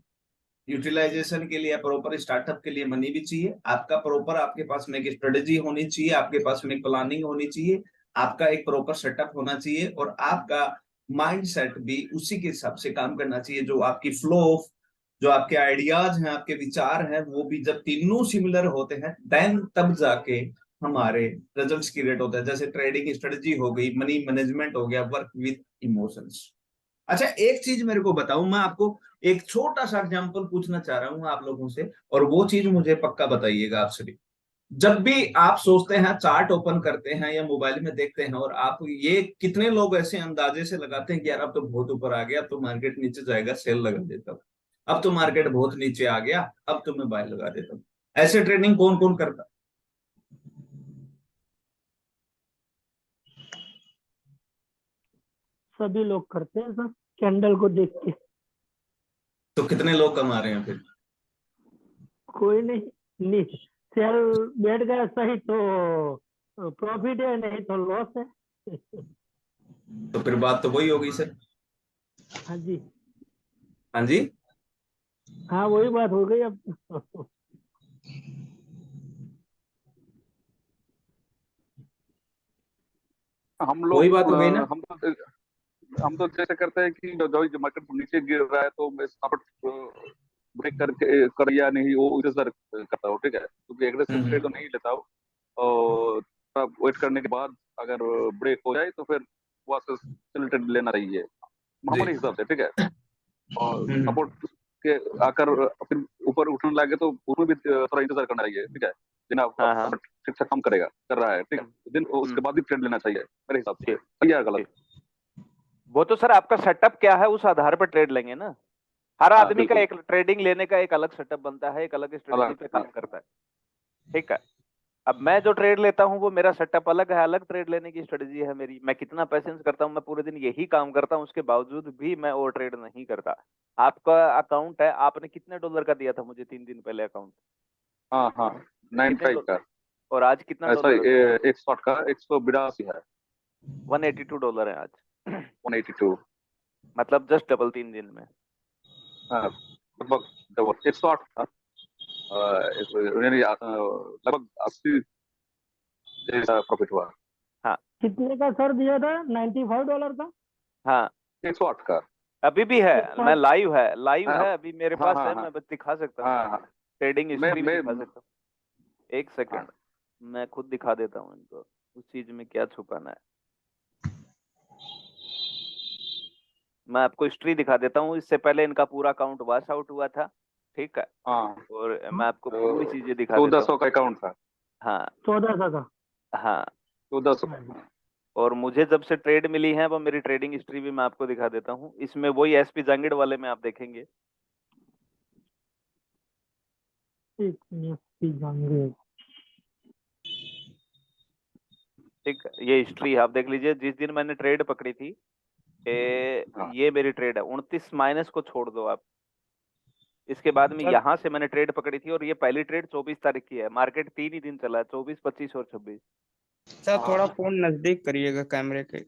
यूटिलाइजेशन के लिए, प्रॉपर स्टार्टअप के लिए मनी भी चाहिए, आपका प्रॉपर, आपके पास में एक स्ट्रेटेजी होनी चाहिए, आपके पास में एक प्लानिंग होनी चाहिए, आपका एक प्रॉपर सेटअप होना चाहिए और आपका माइंड सेट भी उसी के हिसाब से काम करना चाहिए। जो आपकी फ्लो ऑफ, जो आपके आइडियाज हैं, आपके विचार हैं, वो भी जब तीनों सिमिलर होते हैं देन तब जाके हमारे रिजल्ट्स क्रिएट होते हैं। जैसे ट्रेडिंग स्ट्रेटजी हो गई, मनी मैनेजमेंट हो गया, वर्क विथ इमोशंस। अच्छा, एक चीज मेरे को बताऊं, मैं आपको एक छोटा सा एग्जांपल पूछना चाह रहा हूं आप लोगों से, और वो चीज मुझे पक्का बताइएगा आप सभी। जब भी आप सोचते हैं, चार्ट ओपन करते हैं या मोबाइल में देखते हैं, और आप ये कितने लोग ऐसे अंदाजे से लगाते हैं कि यार अब तो बहुत ऊपर आ गया, अब तो मार्केट नीचे जाएगा, सेल लगा देता हूं, अब तो मार्केट बहुत नीचे आ गया, अब तो मैं बाय लगा देता हूं। ऐसे ट्रेडिंग कौन कौन करता? सभी लोग करते हैं सर, कैंडल को देख के। तो कितने लोग कमा रहे हैं फिर? कोई नहीं, सेल बैठ गया सही तो प्रॉफिट है, नहीं तो लॉस है। तो फिर बात तो वही होगी सर। हाँ जी, हाँ जी। हाँ वही बात हो गई अब। हम वही लोग बात हो गई ना। हम तो जैसे करते हैं कि जो मार्केट नीचे गिर रहा है तो मैं फटाफट ब्रेक करके कर या नहीं वो इंतजार करता हूँ, ठीक है, क्योंकि एग्रेसिव ट्रेड तो नहीं लेता हूँ। और वेट करने के बाद अगर ब्रेक हो जाए तो फिर वहां से ट्रेड लेना चाहिए हमारे हिसाब से, ठीक है। और सपोर्ट के आकर फिर ऊपर उठने लगे तो उसमें भी थोड़ा इंतजार करना चाहिए, ठीक है। जिन्हें हाँ हाँ ठीक से काम करेगा, कर रहा है, ठीक है, दिन उसके बाद भी ट्रेड लेना चाहिए मेरे हिसाब से। सही है गलत? वो तो सर आपका सेटअप क्या है उस आधार पर ट्रेड लेंगे ना। हर हाँ आदमी का बिल्कुल। एक ट्रेडिंग लेने का एक अलग सेटअप बनता है, एक अलग स्ट्रेटेजी पे हाँ काम करता है, ठीक है। अब मैं जो ट्रेड लेता हूँ वो मेरा सेटअप अलग है, अलग ट्रेड लेने की स्ट्रेटेजी है मेरी। मैं कितना पेशेंस करता हूँ, मैं पूरे दिन यही काम करता हूँ, उसके बावजूद भी मैं ओवर ट्रेड नहीं करता। आपका अकाउंट है, आपने कितने डॉलर का दिया था मुझे 3 दिन पहले अकाउंट? हाँ हाँ, कितने 95 का। और आज कितना ऐसा डॉलर है? 160 का 182 है। $182 है आज। 182। मतलब जस्ट डबल 3 दिन में। हाँ लगभग डबल 108 था। यानी लगभग 80 जैसा प्रॉफिट हुआ। हाँ कितने का सर दिया था? $95 का? हाँ 108 का। अभी भी है, मैं 108? लाइव है, लाइव हाँ है अभी मेरे हाँ पास हाँ है, हाँ मैं बस दिखा सकता हूँ। हाँ हाँ। ट्रेडिंग मैं हिस्ट्री भी मैं दिखा सकता हूँ, एक हाँ, सेकंड। मैं खुद दिखा देता हूँ इनको, उस चीज में क्या छुपाना है। मैं आपको हिस्ट्री दिखा देता हूँ, इससे पहले इनका पूरा अकाउंट वॉश आउट हुआ था, ठीक है। हाँ। और मैं आपको पूरी चीजें दिखा देता 1400 हूँ। का अकाउंट था। हाँ 1400 का? हाँ। 1400 हाँ जी। का। और मुझे जब से ट्रेड मिली है वो मेरी ट्रेडिंग हिस्ट्री भी मैं आपको दिखा देता हूँ। इसमें वही एसपी जांगिड़ वाले में आप देखेंगे, एक मिनट की जाएंगे। ठीक है। ये हिस्ट्री आप देख लीजिए, जिस दिन मैंने ट्रेड पकड़ी थी, हाँ ये मेरी ट्रेड है। 29 माइनस को छोड़ दो आप, इसके बाद में सर यहाँ से मैंने ट्रेड पकड़ी थी, और ये पहली ट्रेड 24 तारीख की है। मार्केट 3 ही दिन चला है, 24, 25 और 26। सर थोड़ा फोन नजदीक करिएगा कैमरे के,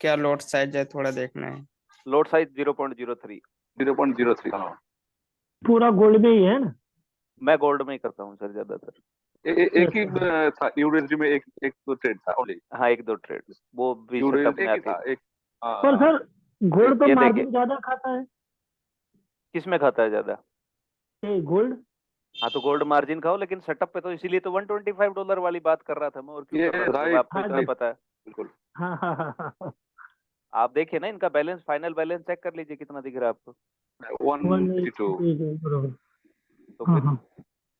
क्या लॉट साइज है थोड़ा देखना है। Load size 0.03। 0.03। हाँ। पूरा गोल्ड में ही है ना? मैं गोल्ड में ही करता हूँ सर ज्यादातर। एक ही था यूएसडी में, एक एक तो ट्रेड था ओनली। हाँ एक दो ट्रेड, वो भी सेटअप यूएसडी में एक ही आती था है। एक। पर हाँ। सर गोल्ड तो ये देखिए, मार्जिन ज्यादा खाता है। किसमें खाता है ज्यादा? ये गोल्ड। हाँ तो गोल्ड मार्जिन खाओ, लेकिन सेटअप पे तो इसीलिए तो $125 वाली बात कर रहा था मैं, और क्यों ये कर रहा था जब राइट आपको हाँ इतना जी, पता है। बिल्कुल। हाँ हाँ हाँ हाँ हाँ। आप देखिए ना इनका बैलेंस, फाइनल बैलेंस चेक कर लीजिए कितना दिख रहा है आपको। 182। बरोबर। तो हाँ फिर, हाँ,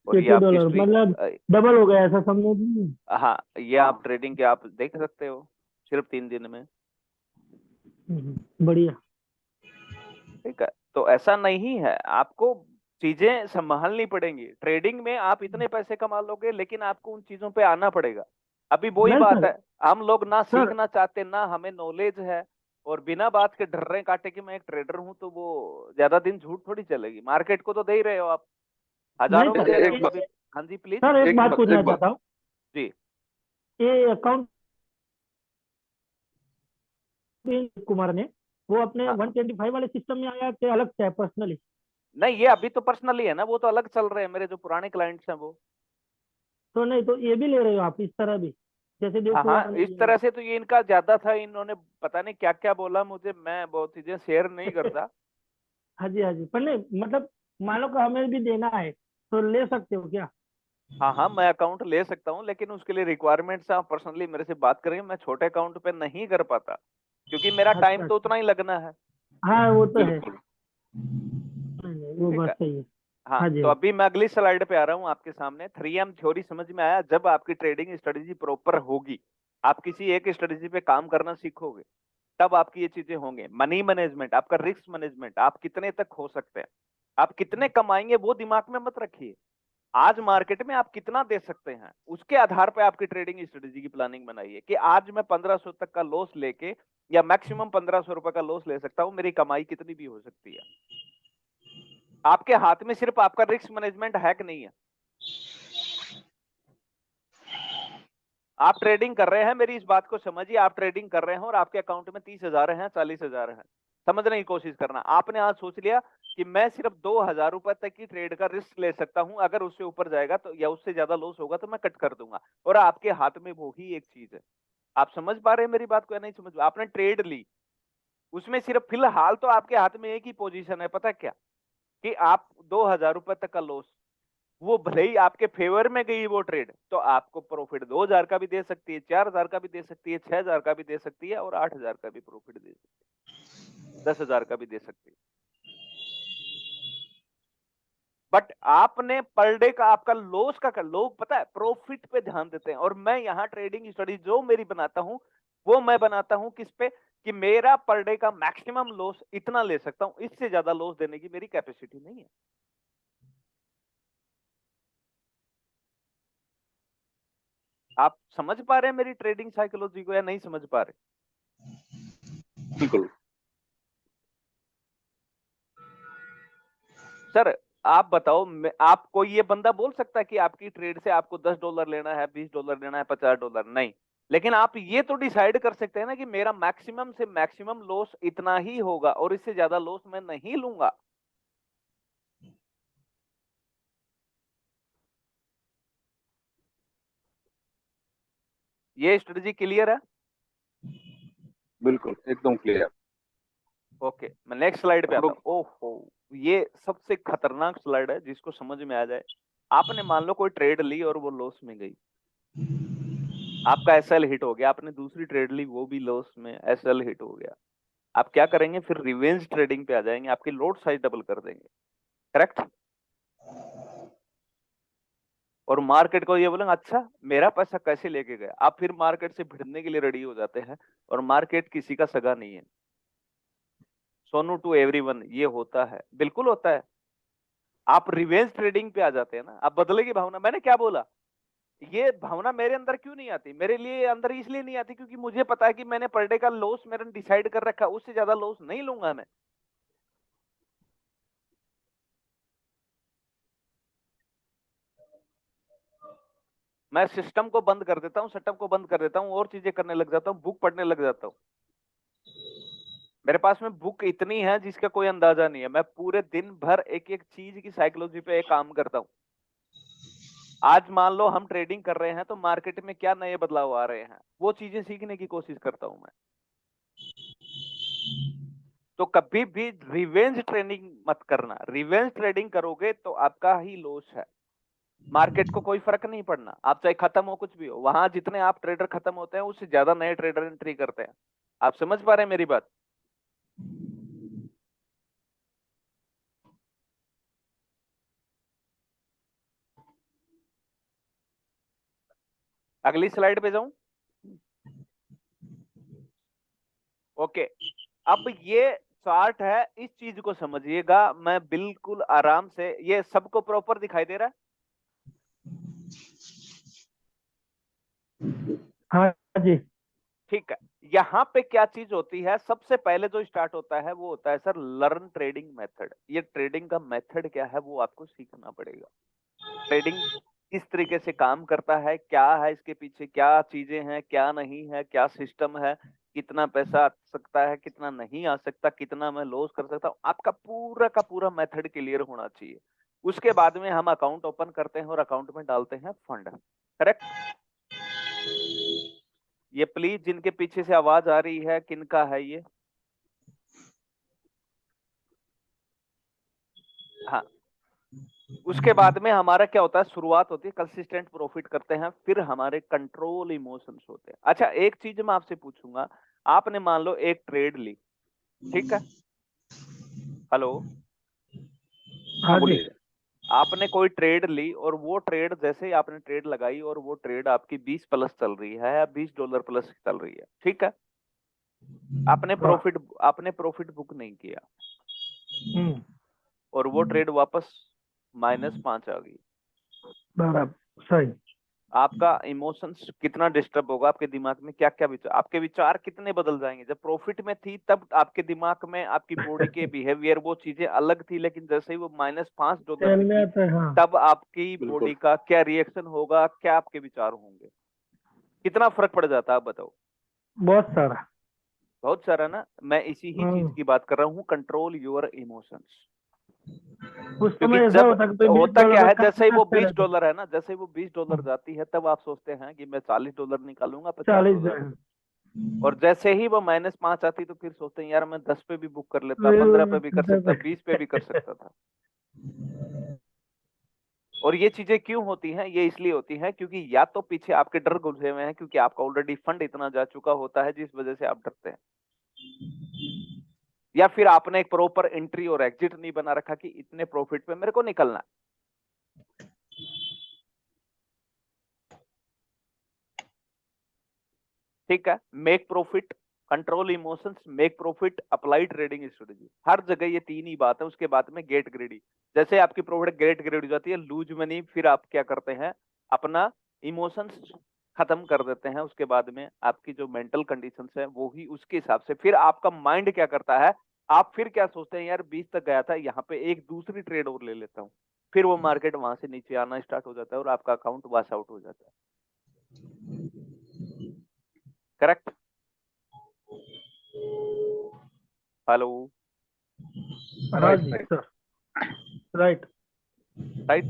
और ये आपकी $80 हिस्ट्री। मतलब डबल हो गया, ऐसा समझो जी। हाँ ये हाँ आप ट्रेडिंग के आप देख सकते हो सिर्फ 3 दिन में, बढ़िया। ठीक है। तो ऐसा नहीं है, आपको चीजें संभालनी पड़ेंगी। ट्रेडिंग में आप इतने पैसे कमा लोगे, लेकिन आपको उन चीजों पे आना पड़ेगा। अभी वही नहीं बात सर, है, हम लोग ना सर सीखना चाहते, ना हमें नॉलेज है, और बिना बात के ढर्रे काटे कि मैं एक ट्रेडर हूं, तो वो ज्यादा दिन झूठ थोड़ी चलेगी। मार्केट को तो दे ही रहे हो आप, नहीं हजारों में सर, दे रहे हो एक कभी। हाँ जी प्लीज। सर एक बात पूछना एक बात। चाहता हूँ। जी ये अकाउंट कुमार ने, वो अपने हाँ। 125 वाले सिस्टम में आया कि अलग से है पर्सनली? नहीं ये अभी तो पर्सनली है ना, वो तो अलग चल रहे हैं, मेरे जो पुराने क्लाइंट्स हैं वो। तो नहीं तो ये भी ले रहे हो आप इस तरह भी? जैसे हाँ देखो हाँ, इस तरह से तो ये इनका ज्यादा था, इन्होंने पता नहीं क्या क्या बोला मुझे, मैं बहुत चीजें शेयर नहीं करता। हाँ जी हाँ जी, पर नहीं मतलब मान लो कि हमें भी देना है तो ले सकते हो क्या? हाँ हाँ, मैं अकाउंट ले सकता हूँ, लेकिन उसके लिए रिक्वायरमेंट्स आप पर्सनली मेरे से बात करेंगे, मैं छोटे अकाउंट पे नहीं कर पाता, क्योंकि मेरा टाइम अच्छा तो अच्छा, उतना ही लगना है। हाँ वो तो है। बिल्कुल। नहीं नहीं, वो ठीक बात है। सही है। हाँ, हाँ जी तो हाँ अभी मैं अगली स्लाइड पे आ रहा हूँ आपके सामने। 3M थ्योरी समझ में आया? जब आपकी ट्रेडिंग स्ट्रेटेजी प्रॉपर होगी, आप किसी एक स्ट्रेटेजी पे काम करना सीखोगे, तब आपकी ये चीजें होंगे। मनी मैनेजमेंट, आपका रिस्क मैनेजमेंट, आप कितने तक हो सकते हैं, आप कितने कमाएंगे वो दिमाग में मत रखिए। आज मार्केट में आप कितना दे सकते हैं, उसके आधार पे आपकी ट्रेडिंग स्ट्रेटेजी की प्लानिंग बनाइए कि आज मैं 1500 तक का लॉस लेके या मैक्सिमम 1500 रुपए का लॉस ले सकता हूं, मेरी कमाई कितनी भी हो सकती है। आपके हाथ में सिर्फ आपका रिस्क मैनेजमेंट है कि नहीं है। आप ट्रेडिंग कर रहे हैं, मेरी इस बात को समझिए, आप ट्रेडिंग कर रहे हैं और आपके अकाउंट में 30,000 हैं, 40,000 हैं, समझने की कोशिश करना। आपने आज सोच लिया कि मैं सिर्फ 2,000 रुपए तक की ट्रेड का रिस्क ले सकता हूं, अगर उससे ऊपर जाएगा तो या उससे ज्यादा लॉस होगा तो मैं कट कर दूंगा, और आपके हाथ में वो ही एक चीज है। आप समझ पा रहे हैं मेरी बात को या नहीं समझ? आपने ट्रेड ली, उसमें सिर्फ फिलहाल तो आपके हाथ में एक ही पोजीशन है, पता क्या, कि आप 2,000 रुपए तक का लॉस, वो भले ही आपके फेवर में गई वो ट्रेड, तो आपको प्रॉफिट 2,000 का भी दे सकती है, 4,000 का भी दे सकती है, 6,000 का भी दे सकती है, और 8,000 का भी प्रॉफिट दे सकती है, 10,000 का भी दे सकती है। बट आपने पर डे का आपका लॉस का कर, लोग पता है प्रॉफिट पे ध्यान देते हैं, और मैं यहाँ ट्रेडिंग स्टडी जो मेरी बनाता हूं वो मैं बनाता हूं किस पे, कि मेरा पर डे का मैक्सिमम लॉस इतना ले सकता हूं, इससे ज्यादा लॉस देने की मेरी कैपेसिटी नहीं है। आप समझ पा रहे हैं मेरी ट्रेडिंग साइकोलॉजी को या नहीं समझ पा रहे? बिल्कुल। सर आप बताओ, आपको ये बंदा बोल सकता है कि आपकी ट्रेड से आपको $10 लेना है, $20 लेना है, $50 नहीं, लेकिन आप ये तो डिसाइड कर सकते हैं ना कि मेरा मैक्सिमम से मैक्सिमम लॉस इतना ही होगा और इससे ज्यादा लॉस मैं नहीं लूंगा। ये स्ट्रेटजी क्लियर है? बिल्कुल एकदम क्लियर। ओके, मैं नेक्स्ट स्लाइड पे हम आता लोग हूँ। ओहो, ये सबसे खतरनाक स्लाइड है, जिसको समझ में आ जाए। आपने मान लो कोई ट्रेड ली और वो लॉस में गई, आपका एसएल हिट हो गया, आपने दूसरी ट्रेड ली वो भी लॉस में, एसएल हिट हो गया, आप क्या करेंगे फिर? रिवेंज ट्रेडिंग पे आ जाएंगे, आपकी लोड साइज डबल कर देंगे, करेक्ट? और मार्केट को ये बोलेंगे अच्छा मेरा पैसा कैसे लेके गया, आप फिर मार्केट से भिड़ने के लिए रेडी हो जाते हैं, और मार्केट किसी का सगा नहीं है। सोनू टू एवरीवन, ये होता है, बिल्कुल होता है। आप रिवेंज ट्रेडिंग पे आ जाते हैं ना, आप बदले की भावना, मैंने क्या बोला, ये भावना मेरे अंदर क्यों नहीं आती? मेरे लिए अंदर इसलिए नहीं आती क्योंकि मुझे पता है कि मैंने पर डे का लॉस मैंने डिसाइड कर रखा, उससे ज्यादा लॉस नहीं लूंगा मैं। मैं सिस्टम को बंद कर देता हूँ, सेटअप को बंद कर देता हूँ, और चीजें करने लग जाता हूँ, बुक पढ़ने लग जाता हूँ। मेरे पास में बुक इतनी है जिसका कोई अंदाजा नहीं है, मैं पूरे दिन भर एक एक चीज की साइकोलॉजी पे एक काम करता हूँ। आज मान लो हम ट्रेडिंग कर रहे हैं तो मार्केट में क्या नए बदलाव आ रहे हैं, वो चीजें सीखने की कोशिश करता हूं मैं। तो कभी भी रिवेंज ट्रेडिंग मत करना, रिवेंज ट्रेडिंग करोगे तो आपका ही लॉस है। मार्केट को कोई फर्क नहीं पड़ना, आप चाहे खत्म हो कुछ भी हो, वहां जितने आप ट्रेडर खत्म होते हैं उससे ज्यादा नए ट्रेडर एंट्री करते हैं। आप समझ पा रहे हैं मेरी बात? अगली स्लाइड पे जाऊं? ओके, अब ये चार्ट है, इस चीज को समझिएगा, मैं बिल्कुल आराम से, ये सबको प्रॉपर दिखाई दे रहा है? हाँ जी। ठीक है, यहाँ पे क्या चीज होती है, सबसे पहले जो स्टार्ट होता है वो होता है सर लर्न ट्रेडिंग मेथड। ये ट्रेडिंग का मेथड क्या है वो आपको सीखना पड़ेगा। ट्रेडिंग किस तरीके से काम करता है, क्या है इसके पीछे, क्या चीजें हैं, क्या नहीं है, क्या सिस्टम है, कितना पैसा आ सकता है, कितना नहीं आ सकता, कितना मैं लॉस कर सकता हूँ, आपका पूरा का पूरा मेथड क्लियर होना चाहिए। उसके बाद में हम अकाउंट ओपन करते हैं और अकाउंट में डालते हैं फंड, करेक्ट? ये प्लीज जिनके पीछे से आवाज आ रही है किनका है ये? हाँ, उसके बाद में हमारा क्या होता है, शुरुआत होती है कंसिस्टेंट प्रॉफिट करते हैं, फिर हमारे कंट्रोल इमोशंस होते हैं। अच्छा, एक चीज मैं आपसे पूछूंगा, आपने मान लो एक ट्रेड ली, ठीक है? हेलो, हाँ हाँ जी। बोलिए। आपने कोई ट्रेड ली और वो ट्रेड जैसे ही आपने ट्रेड लगाई और वो ट्रेड आपकी 20 प्लस चल रही है या $20 प्लस चल रही है, ठीक है? आपने प्रॉफिट बुक नहीं किया हम्म, और वो ट्रेड वापस -5 आ गई, बराबर, सही। आपका इमोशंस कितना डिस्टर्ब होगा? आपके दिमाग में क्या क्या विचार, आपके विचार कितने बदल जाएंगे? जब प्रॉफिट में थी तब आपके दिमाग में आपकी बॉडी के बिहेवियर वो चीजें अलग थी, लेकिन जैसे ही वो -$5 चल दिखी जाते, हाँ। तब आपकी बिल्कुल। बॉडी का क्या रिएक्शन होगा, क्या आपके विचार होंगे? कितना फर्क पड़ जाता है, आप बताओ। बहुत सारा। बहुत सारा ना। मैं इसी ही चीज की बात कर रहा हूँ, कंट्रोल योर इमोशंस। उस क्योंकि समय ऐसा जब होता कि होता क्या $20 है, का जैसे ही वो करते रहते। $20 है ना, जैसे ही वो $20 जाती है तब आप सोचते हैं कि मैं $40 निकालूंगा, 40 $50। और जैसे ही वो -5 आती तो फिर सोचते हैं यार मैं 10 पे भी बुक कर लेता, 15 पे भी कर सकता, 20 पे भी कर सकता था। और ये चीजें क्यों होती हैं? ये इसलिए होती हैं क्योंकि या तो पीछे आपके डर घुसे हुए हैं, क्योंकि आपका ऑलरेडी फंड इतना जा चुका होता है जिस वजह से आप डरते हैं, या फिर आपने एक प्रॉपर एंट्री और एग्जिट नहीं बना रखा कि इतने प्रॉफिट पे मेरे को निकलना है। ठीक है, make profit, control emotions, make profit, apply trading strategy, हर जगह ये तीन ही बात है। उसके बाद में गेट ग्रेडी, जैसे आपकी प्रॉफिट गेट ग्रेड हो जाती है, लूज मनी, फिर आप क्या करते हैं, अपना इमोशंस खत्म कर देते हैं। उसके बाद में आपकी जो मेंटल कंडीशंस है वो ही उसके हिसाब से फिर आपका माइंड क्या करता है, आप फिर क्या सोचते हैं, यार 20 तक गया था, यहाँ पे एक दूसरी ट्रेड और ले लेता हूँ, फिर वो मार्केट वहां से नीचे आना स्टार्ट हो जाता है और आपका अकाउंट वॉश आउट हो जाता है। करेक्ट? हेलो? हाँ जी सर, राइट। राइट,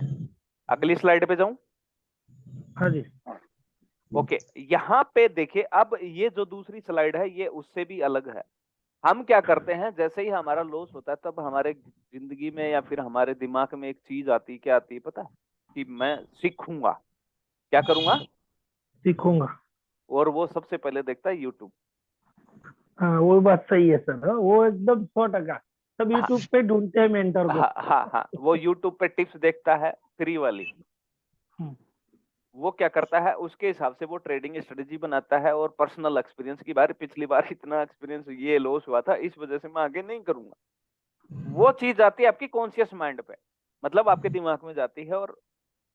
अगली स्लाइड पे जाऊं? हाँ जी। ओके, यहाँ पे देखिए, अब ये जो दूसरी स्लाइड है ये उससे भी अलग है। हम क्या करते हैं, जैसे ही हमारा लॉस होता है तब हमारे जिंदगी में या फिर हमारे दिमाग में एक चीज आती है, क्या आती है पता है? कि मैं सीखूंगा। क्या करूंगा? सीखूंगा। और वो सबसे पहले देखता है यूट्यूब। हाँ, वो बात सही है सर। हाँ, वो एकदम 100%। सब हाँ यूट्यूब पे ढूंढते हैं मेंटर को। हाँ हाँ हाँ, वो यूट्यूब पे टिप्स देखता है फ्री वाली। हम्म, वो क्या करता है, उसके हिसाब से वो ट्रेडिंग स्ट्रेटेजी बनाता है और पर्सनल एक्सपीरियंस की बार, पिछली बार इतना एक्सपीरियंस ये लॉस हुआ था, इस वजह से मैं आगे नहीं करूंगा। वो चीज आती है आपकी कॉन्शियस माइंड पे, मतलब आपके दिमाग में जाती है और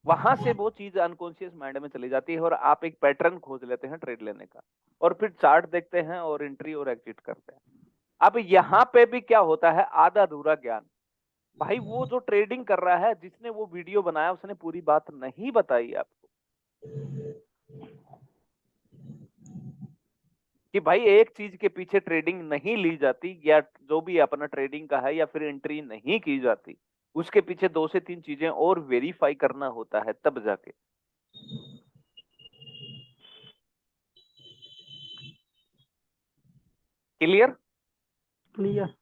वहां से वो चीज अनकॉन्शियस माइंड में चली जाती है और आप एक पैटर्न खोज लेते हैं ट्रेड लेने का, और फिर चार्ट देखते हैं और एंट्री और एग्जिट करते हैं। अब यहाँ पे भी क्या होता है, आधा अधूरा ज्ञान। भाई वो जो ट्रेडिंग कर रहा है, जिसने वो वीडियो बनाया, उसने पूरी बात नहीं बताई आपको कि भाई एक चीज के पीछे ट्रेडिंग नहीं ली जाती, या जो भी अपना ट्रेडिंग का है, या फिर एंट्री नहीं की जाती, उसके पीछे 2 से 3 चीजें और वेरीफाई करना होता है तब जाके। क्लियर? क्लियर।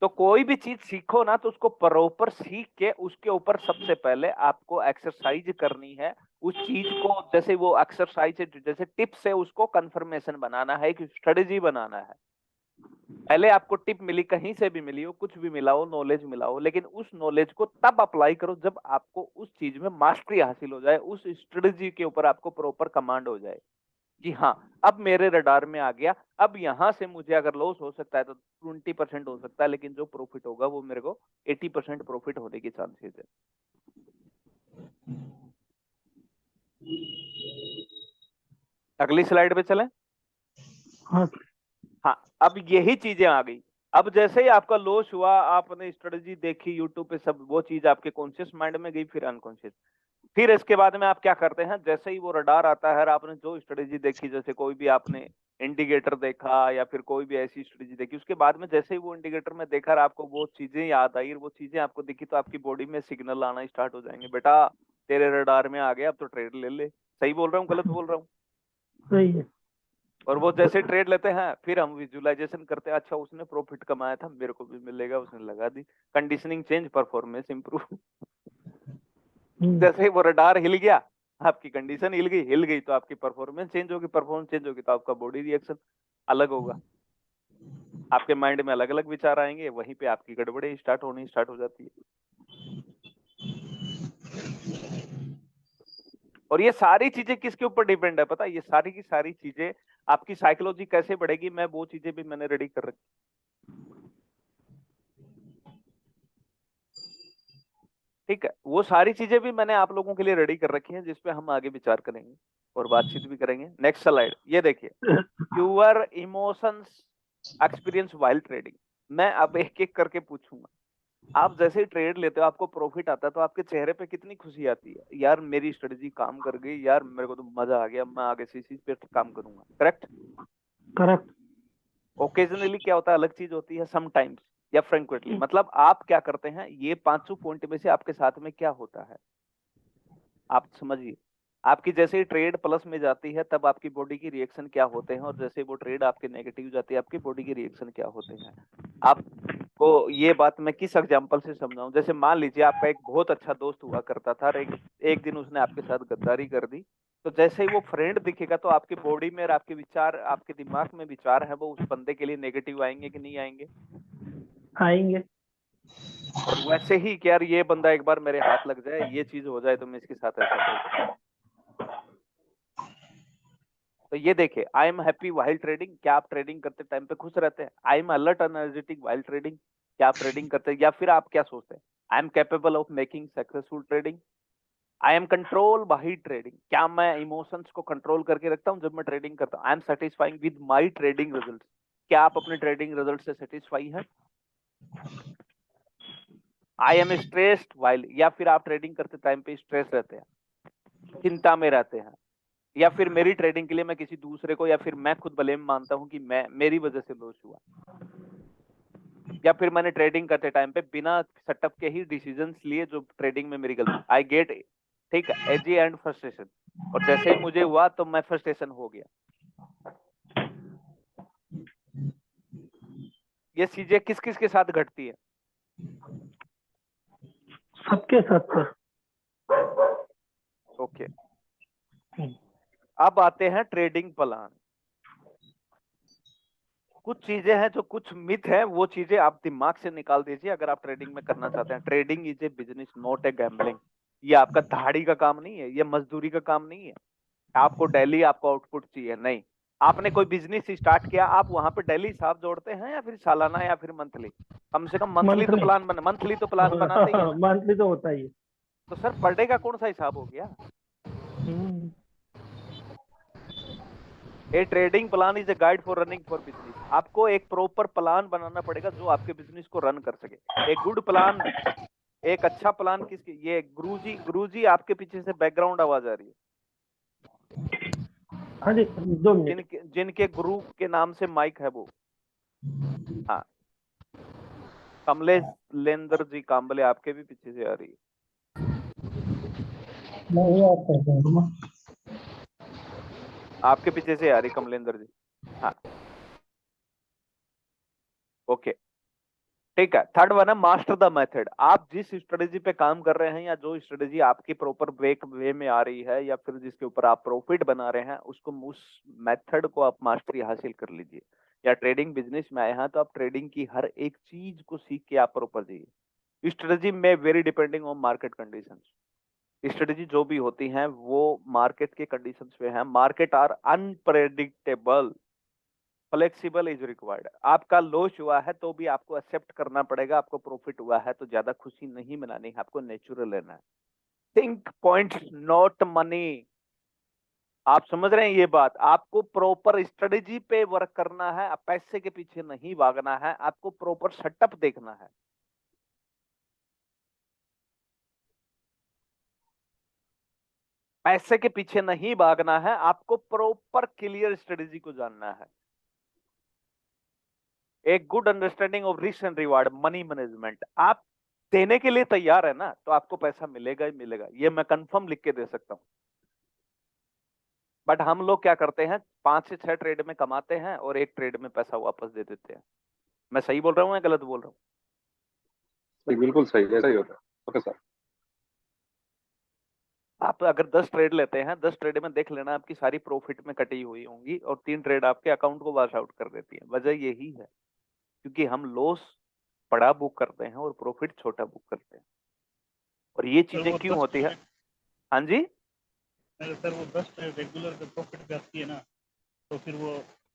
तो कोई भी चीज सीखो ना तो उसको प्रॉपर सीख के उसके ऊपर सबसे पहले आपको एक्सरसाइज करनी है। उस चीज को जैसे वो एक्सरसाइज जैसे टिप्स है, उसको कंफर्मेशन बनाना है, एक स्ट्रेटेजी बनाना है। पहले आपको टिप मिली, कहीं से भी मिली हो, कुछ भी मिला हो, नॉलेज मिला हो, लेकिन उस नॉलेज को तब अप्लाई करो जब आपको उस चीज में मास्टरी हासिल हो जाए, उस स्ट्रेटेजी के ऊपर आपको प्रॉपर कमांड हो जाए कि हाँ अब मेरे रडार में आ गया, अब यहां से मुझे अगर लॉस हो सकता है तो 20% हो सकता है, लेकिन जो प्रॉफिट होगा वो मेरे को 80% प्रॉफिट होने की चांसेस है। अगली स्लाइड पे चलें। हाँ हाँ, अब यही चीजें आ गई। अब जैसे ही आपका लॉस हुआ, आपने स्ट्रेटजी देखी यूट्यूब पे, सब वो चीज आपके कॉन्शियस माइंड में गई, फिर अनकॉन्शियस। फिर इसके बाद में आप क्या करते हैं, जैसे ही वो रडार आता है, आपने जो स्ट्रेटेजी देखी, जैसे कोई भी आपने इंडिकेटर देखा या फिर कोई भी ऐसी स्ट्रेटेजी देखी, उसके बाद में जैसे ही वो इंडिकेटर में देखा और आपको वो चीजें याद आई और वो चीजें आपको दिखी, तो आपकी बॉडी में सिग्नल आना स्टार्ट हो जाएंगे, बेटा तेरे रडार में आ गया, अब तो ट्रेड ले ले। सही बोल रहा हूँ, गलत बोल रहा हूँ? सही है। और वो जैसे ट्रेड लेते हैं फिर हम विजुअलाइजेशन करते हैं, अच्छा उसने प्रॉफिट कमाया था मेरे को भी मिलेगा, उसने लगा दी, कंडीशनिंग चेंज, परफॉर्मेंस इंप्रूव। जैसे ही वो रडार हिल गया, आपकी कंडीशन हिल गई तो आपकी परफॉर्मेंस चेंज होगी, परफॉर्मेंस चेंज होगी तो आपका बॉडी रिएक्शन अलग होगा, आपके माइंड में अलग अलग विचार आएंगे, वहीं पे आपकी गड़बड़ी स्टार्ट हो जाती है। और ये सारी चीजें किसके ऊपर डिपेंड है पता है? ये सारी की सारी चीजें आपकी साइकोलॉजी कैसे बढ़ेगी, मैं वो चीजें भी मैंने रेडी कर रखी। ठीक है, वो सारी चीजें भी मैंने आप लोगों के लिए रेडी कर रखी हैं, जिसपे हम आगे विचार करेंगे और बातचीत भी करेंगे। नेक्स्ट स्लाइड ये देखिए, your emotions experience while trading. मैं अब एक एक करके पूछूंगा। आप जैसे ही ट्रेड लेते हो, आपको प्रॉफिट आता है, तो आपके चेहरे पे कितनी खुशी आती है, यार मेरी स्ट्रेटजी काम कर गई, यार मेरे को तो मजा आ गया, मैं आगे से इसी पे काम करूंगा। करेक्ट। करेक्ट। ओकेजनली क्या होता है, अलग चीज होती है, समटाइम्स या फ्रेक्वेंटली। मतलब आप क्या करते हैं, ये पांचों पॉइंट में से आपके साथ में क्या होता है, आप समझिए। आपकी जैसे ही ट्रेड प्लस में जाती है, तब आपकी बॉडी की रिएक्शन क्या होते हैं, और जैसे वो ट्रेड आपके नेगेटिव जाती है, आपकी बॉडी की रिएक्शन क्या होते हैं। आपको ये बात मैं किस एग्जांपल से समझाऊं? जैसे मान लीजिए आपका एक बहुत अच्छा दोस्त हुआ करता था, और एक दिन उसने आपके साथ गद्दारी कर दी, तो जैसे ही वो फ्रेंड दिखेगा, तो आपकी बॉडी में और आपके विचार, आपके दिमाग में विचार है वो उस बंदे के लिए नेगेटिव आएंगे कि नहीं आएंगे? आएंगे। और वैसे ही कि यार ये बंदा एक बार मेरे हाथ लग जाए, ये चीज हो जाए, तो मैं इसके साथ ऐसा करूं। तो ये देखिए, I am happy while trading, क्या आप ट्रेडिंग करते टाइम पे खुश रहते हैं? I am alert energetic while trading, क्या आप ट्रेडिंग करते हैं? या फिर आप क्या सोचते हैं, I am capable of making successful trading, I am control by trading, क्या मैं इमोशंस को कंट्रोल करके रखता हूं जब मैं ट्रेडिंग करता हूं? I am satisfying with my trading result, क्या आप अपने ट्रेडिंग रिजल्ट से सेटिस्फाई हैं? आई एम स्ट्रेस्ड वाइल, या फिर आप ट्रेडिंग करते टाइम पे स्ट्रेस रहते हैं, चिंता में रहते हैं, या फिर मेरी ट्रेडिंग के लिए मैं किसी दूसरे को या फिर मैं खुद ब्लेम मानता हूं कि मैं, मेरी वजह से लॉस हुआ, या फिर मैंने ट्रेडिंग करते टाइम पे बिना सेटअप के ही डिसीजंस लिए जो ट्रेडिंग में मेरी गलती, आई गेट, ठीक है, एजी एंड फ्रस्ट्रेशन, और जैसे ही मुझे हुआ तो मैं फ्रस्ट्रेशन हो गया। ये चीजें किस किस के साथ घटती है? सबके साथ सर। ओके, अब आते हैं ट्रेडिंग प्लान। कुछ चीजें हैं जो, कुछ मिथ है, वो चीजें आप दिमाग से निकाल दीजिए अगर आप ट्रेडिंग में करना चाहते हैं। Trading is a business, not a gambling. ये आपका दहाड़ी का काम नहीं है, ये मजदूरी का काम नहीं है। आपको डेली आपको आउटपुट चाहिए, नहीं। आपने कोई बिजनेस स्टार्ट किया, आप वहां पे डेली हिसाब जोड़ते हैं या फिर सालाना या फिर मंथली? कम से कम मंथली तो प्लान बनाते ही है ना। मंथली तो होता ही है। तो सर पर डे का कौन सा हिसाब हो गया? A trading plan is a guide for running for business. आपको एक प्रॉपर प्लान बनाना पड़ेगा जो आपके बिजनेस को रन कर सके। एक गुड प्लान, एक अच्छा प्लान किसके? ये गुरुजी आपके पीछे से बैकग्राउंड आवाज आ रही है। हाँ जी, 2 मिनट। जिनके गुरु के नाम से माइक है वो, हाँ, कमलेश लेंदर जी कांबले आपके भी पीछे से आ रही है। आपके पीछे से आ रही कमलेंदर जी, हाँ, ओके, ठीक है। थर्ड वन है मास्टर द मेथड। आप जिस स्ट्रेटेजी पे काम कर रहे हैं, या जो स्ट्रेटेजी आपकी प्रॉपर वे में आ रही है, या फिर जिसके ऊपर आप प्रॉफिट बना रहे हैं, उसको, उस मेथड को आप मास्टरी हासिल कर लीजिए। या ट्रेडिंग बिजनेस में आए हैं तो आप ट्रेडिंग की हर एक चीज को सीख के आप प्रॉपर जाइए। स्ट्रेटेजी में very depending on market conditions. Strategy जो भी होती हैं वो मार्केट के कंडीशंस पे है। Market are unpredictable, flexible is required. आपका लॉस हुआ है तो भी आपको एक्सेप्ट करना पड़ेगा, आपको प्रॉफिट हुआ है तो ज्यादा खुशी नहीं मनानी है, आपको नेचुरल लेना है। Think point not money. आप समझ रहे हैं ये बात? आपको प्रॉपर स्ट्रेटेजी पे वर्क करना है, आप पैसे के पीछे नहीं भागना है, आपको प्रॉपर सेटअप देखना है। पैसे के पीछे नहीं भागना है, आपको प्रॉपर क्लियर स्ट्रेटेजी को जानना है। एक good understanding of risk and reward, money management. आप देने के लिए तैयार है ना, तो आपको पैसा मिलेगा ही मिलेगा, ये मैं कंफर्म लिख के दे सकता हूं। बट हम लोग क्या करते हैं, 5 से 6 ट्रेड में कमाते हैं और एक ट्रेड में पैसा वापस दे देते हैं। मैं सही बोल रहा हूँ या गलत बोल रहा हूँ? सही, बिल्कुल सही, ऐसा ही होता है। Okay sir. आप अगर 10 ट्रेड लेते हैं, 10 ट्रेड में देख लेना आपकी सारी प्रॉफिट में कटी हुई होंगी और 3 ट्रेड आपके अकाउंट को वॉश आउट कर देती है। वजह यही है क्योंकि हम लॉस बड़ा बुक करते हैं और प्रॉफिट छोटा बुक करते हैं। और ये सर चीजें वो क्यों 10 होती है? ट्रेड, हाँ जी, सर वो 10 ट्रेड रेगुलर पे प्रॉफिट पे आती है ना, तो फिर वो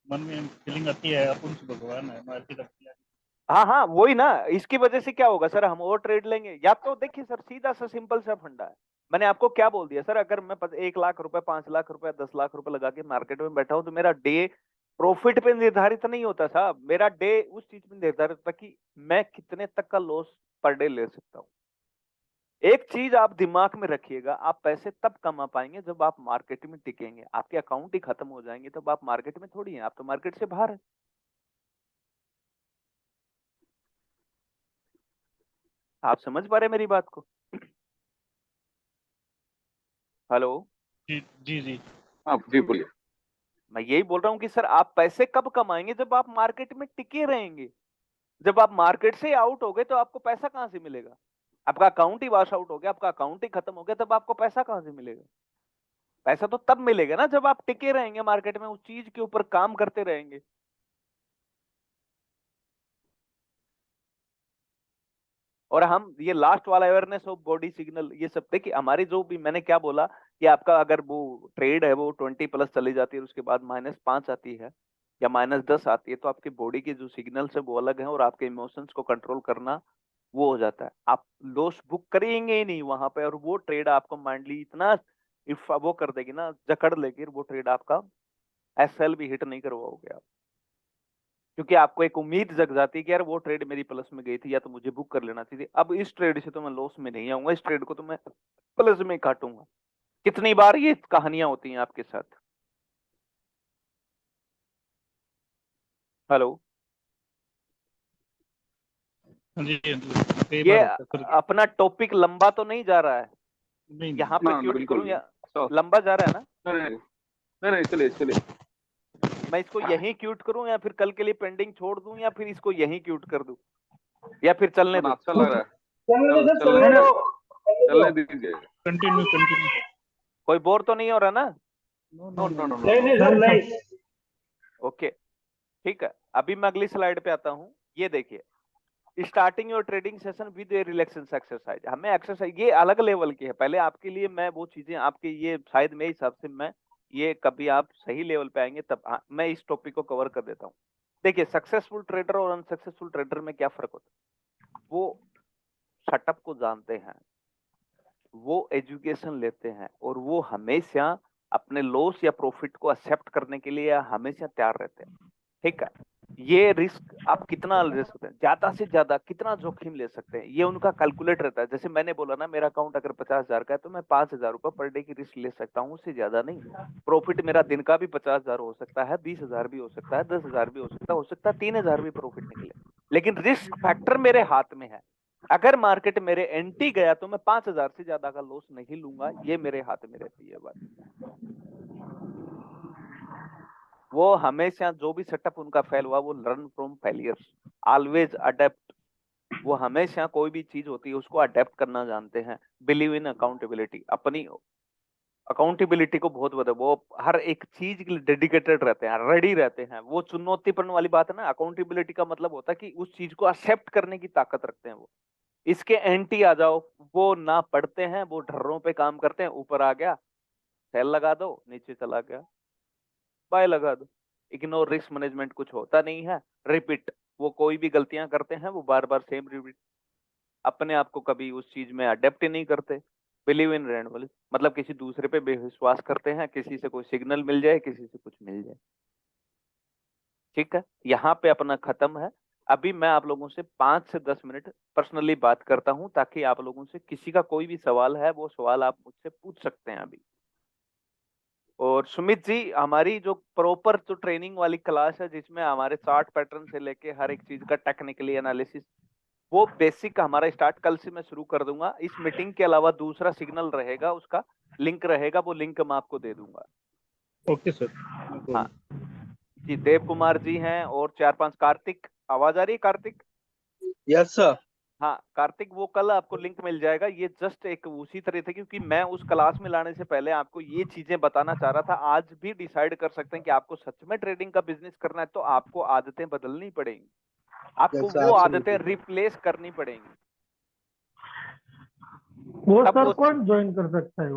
मन में फीलिंग आती है अपन से भगवान है, मार्केट लगती है। हाँ हाँ वही ना। इसकी वजह से क्या होगा सर, हम और ट्रेड लेंगे। या तो देखिए सर, सीधा सा सिंपल सा फंडा है। मैंने आपको क्या बोल दिया सर, अगर मैं 1 लाख रुपए, 5 लाख रुपए, 10 लाख रुपए लगा के मार्केट में बैठा हूं तो मेरा डे प्रॉफिट पे निर्धारित नहीं होता साहब। मेरा डे उस चीज में निर्धारित होता कि मैं कितने तक का लॉस पर डे ले सकता हूँ। एक चीज आप दिमाग में रखिएगा, आप पैसे तब कमा पाएंगे जब आप मार्केट में टिकेंगे। आपके अकाउंट ही खत्म हो जाएंगे तब आप मार्केट में थोड़ी हैं, आप तो मार्केट से बाहर है। आप समझ पा रहे हैं मेरी बात को? हेलो, जी जी जी। हाँ जी, बोलिए। मैं यही बोल रहा हूँ कि सर आप पैसे कब कमाएंगे, जब आप मार्केट में टिके रहेंगे। जब आप मार्केट से आउट हो गए तो आपको पैसा कहां से मिलेगा? आपका अकाउंट ही वॉश आउट हो गया, आपका अकाउंट ही खत्म हो गया, तब आपको पैसा कहां से मिलेगा? पैसा तो तब मिलेगा ना जब आप टिके रहेंगे मार्केट में, उस चीज के ऊपर काम करते रहेंगे। और हम ये लास्ट वाला अवेयरनेस ऑफ बॉडी सिग्नल, ये सब देखिए हमारी जो भी, मैंने क्या बोला कि आपका अगर वो ट्रेड है वो 20 प्लस चली जाती है और उसके बाद -5 आती है या -10 आती है, तो आपकी बॉडी के जो सिग्नल्स है वो अलग है और आपके इमोशंस को कंट्रोल करना वो हो जाता है। आप लॉस बुक करेंगे ही नहीं वहां पे, और वो ट्रेड आपको माइंडली इतना इफ वो कर देगी ना, जकड़ लेगी, वो ट्रेड आपका एसएल भी हिट नहीं करवाओगे आप। क्योंकि आपको एक उम्मीद जग जाती है कि यार वो ट्रेड मेरी प्लस में गई थी या तो मुझे बुक कर लेना चाहिए, अब इस ट्रेड से तो मैं लॉस में नहीं आऊंगा, इस ट्रेड को तो मैं प्लस में काटूंगा। कितनी बार ये कहानियां होती हैं आपके साथ? हेलो, हाँ जी हाँ जी, कई ये बार होता है सर। अपना टॉपिक लंबा तो नहीं जा रहा है? नहीं नहीं। यहाँ पे ना, क्यूट बिल्कुल करूं नहीं। या तो लंबा जा रहा है ना? नहीं नहीं नहीं नहीं, चलिए चलिए। मैं इसको यहीं क्यूट करूं या फिर कल के लिए पेंडिंग छोड़ दूं या फिर इसको यहीं क्यूट कर दूं या फिर चलने ना ना, दूं? अच्छा लग रहा है। चलने नहीं नहीं, चलने दीजिए। Continue continue. कोई बोर तो नहीं हो रहा ना? No no no no no. No no. Okay, ठीक है। अभी मैं अगली स्लाइड पे आता हूं। ये देखिए, starting your trading session with A relaxation exercise. हमें एक्सरसाइज ये अलग लेवल की है। पहले आपके लिए मैं वो चीजें आपके, ये शायद मेरे हिसाब से मैं, ये कभी आप सही लेवल पे आएंगे तब मैं इस टॉपिक को कवर कर देता हूँ। देखिए, सक्सेसफुल ट्रेडर और अनसक्सेसफुल ट्रेडर में क्या फर्क होता है? वो सेटअप को जानते हैं, वो एजुकेशन लेते हैं और वो हमेशा अपने लॉस या प्रॉफिट को एक्सेप्ट करने के लिए हमेशा तैयार रहते हैं। ठीक है, ये रिस्क आप कितना ले सकते हैं, ज्यादा से ज्यादा कितना जोखिम ले सकते हैं, ये उनका कैलकुलेट रहता है। जैसे मैंने बोला ना, मेरा अकाउंट अगर 50,000 का है तो मैं 5,000 रुपए पर डे की रिस्क ले सकता हूँ, उससे ज्यादा नहीं। प्रॉफिट मेरा दिन का भी 50,000 हो सकता है, 20,000 भी हो सकता है, 10,000 भी हो सकता है 3,000 भी प्रॉफिट निकले, लेकिन रिस्क फैक्टर मेरे हाथ में है। अगर मार्केट मेरे एंटी गया तो मैं 5,000 से ज्यादा का लॉस नहीं लूंगा, ये मेरे हाथ में रहती है बात। वो हमेशा जो भी सेटअप उनका फेल हुआ, वो learn from failures, always adapt. वो हमेशा कोई भी चीज होती है उसको अडेप्ट करना जानते हैं। बिलीव इन अकाउंटेबिलिटी, अपनी अकाउंटेबिलिटी को बहुत बड़ा, वो हर एक चीज के लिए डेडिकेटेड रहते हैं, रेडी रहते हैं। वो चुनौतीपूर्ण वाली बात है ना, अकाउंटेबिलिटी का मतलब होता है कि उस चीज को एक्सेप्ट करने की ताकत रखते हैं वो। इसके एंटी आ जाओ, वो ना पढ़ते हैं, वो ढर्रों पे काम करते हैं, ऊपर आ गया सेल लगा दो, नीचे चला गया बाय लगा दो। इग्नोर रिस्क मैनेजमेंट, कुछ होता नहीं है, रिपीट। वो कोई भी गलतियां करते हैं वो बार बार सेम रिपीट, अपने आप को कभी उस चीज में अडेप्ट ही नहीं करते। बिलीव इन रैंडमली, मतलब किसी दूसरे पे विश्वास करते हैं, किसी से कोई सिग्नल मिल जाए, किसी से कुछ मिल जाए। ठीक है, यहाँ पे अपना खत्म है। अभी मैं आप लोगों से 5 से 10 मिनट पर्सनली बात करता हूं, ताकि आप लोगों से किसी का कोई भी सवाल है वो सवाल आप मुझसे पूछ सकते हैं अभी। और सुमित जी, हमारी जो प्रॉपर जो ट्रेनिंग वाली क्लास है, जिसमें हमारे चार्ट पैटर्न से लेके हर एक चीज का टेक्निकली एनालिसिस, वो बेसिक हमारा स्टार्ट कल से मैं शुरू कर दूंगा। इस मीटिंग के अलावा दूसरा सिग्नल रहेगा, उसका लिंक रहेगा, वो लिंक मैं आपको दे दूंगा। Okay sir. हाँ जी, देव कुमार जी हैं और 4-5 कार्तिक, आवाज आ रही है कार्तिक? Yes sir. हाँ कार्तिक, वो कल आपको लिंक मिल जाएगा। ये जस्ट एक उसी तरह थे, क्योंकि मैं उस क्लास में लाने से पहले आपको ये चीजें बताना चाह रहा था। आज भी डिसाइड कर सकते हैं कि आपको सच में ट्रेडिंग का बिजनेस करना है तो आपको आदतें बदलनी पड़ेंगी, आपको वो आदतें रिप्लेस करनी पड़ेंगी। वो तब सर कौन ज्वाइन कर सकता है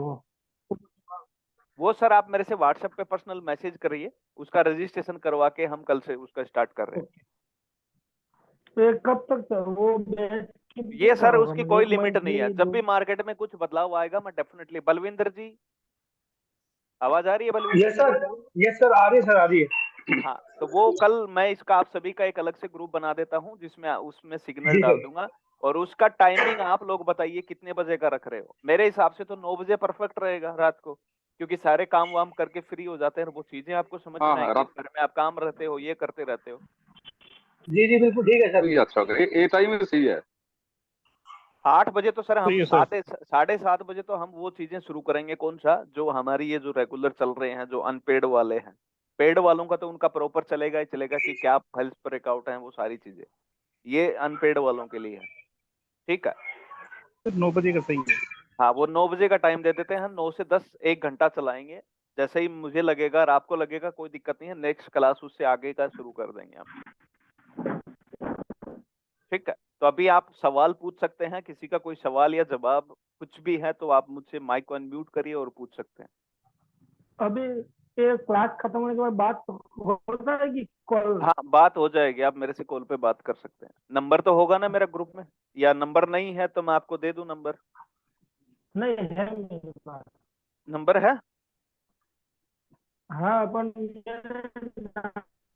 वो सर आप मेरे से व्हाट्सएप पे पर्सनल मैसेज करिए, उसका रजिस्ट्रेशन करवा के हम कल से उसका स्टार्ट कर रहे हैं। तो ये कब तक सर वो बैच कितने ये का सर होगा? उसकी मतलब कोई एक लिमिट मंथ नहीं है, में जब भी मार्केट में कुछ बदलाव आएगा मैं डेफिनेटली। बलविंदर जी, आवाज आ रही है बलविंदर यस जी? सर, यस सर, आ रही है सर, आ रही है। हाँ तो वो कल मैं इसका आप सभी का एक अलग से ग्रुप बना देता हूँ, जिसमें उसमें सिग्नल जी डाल सर। दूंगा। और उसका टाइमिंग आप लोग बताइए कितने बजे का रख रहे हो। मेरे हिसाब से तो 9 बजे परफेक्ट रहेगा रात को, क्योंकि सारे काम वाम करके फ्री हो जाते हैं, वो चीजें आपको समझ हाँ में हाँ, आएंगी। रात घर में आप काम रहते हो, ये करते रहते हो। जी जी बिल्कुल ठीक है सर। ये अच्छा होगा, ये टाइम सही है। 8 बजे तो सर हम सही है सर। 7:30 बजे तो हम वो चीजें शुरू करेंगे। कौन सा? जो हमारी ये जो रेगुलर चल रहे हैं, जो अनपेड वाले हैं। पेड वालों का तो उनका प्रॉपर चलेगा ही चलेगा कि क्या हेल्थ ब्रेकआउट है, वो सारी चीजें। ये अनपेड वालों के लिए है, ठीक है। सर 9 बजे का सही है। हाँ वो 9 बजे का टाइम दे देते हैं, 9 से 10 1 घंटा चलाएंगे। जैसे ही मुझे लगेगा और आपको लगेगा कोई दिक्कत नहीं है, नेक्स्ट क्लास उससे आगे का शुरू कर देंगे हम, ठीक है। तो अभी आप सवाल पूछ सकते हैं, किसी का कोई सवाल या जवाब कुछ भी है तो आप मुझसे माइक को अनम्यूट करिए और पूछ सकते हैं। अभी ये क्लास खत्म होने के बाद बात होता है कि कॉल? हाँ बात हो जाएगी, आप मेरे से कॉल पे बात कर सकते हैं। नंबर तो होगा ना मेरा ग्रुप में, या नंबर नहीं है तो मैं आपको दे दूं नंबर? नहीं है मेरे पास। नंबर है? हाँ अपन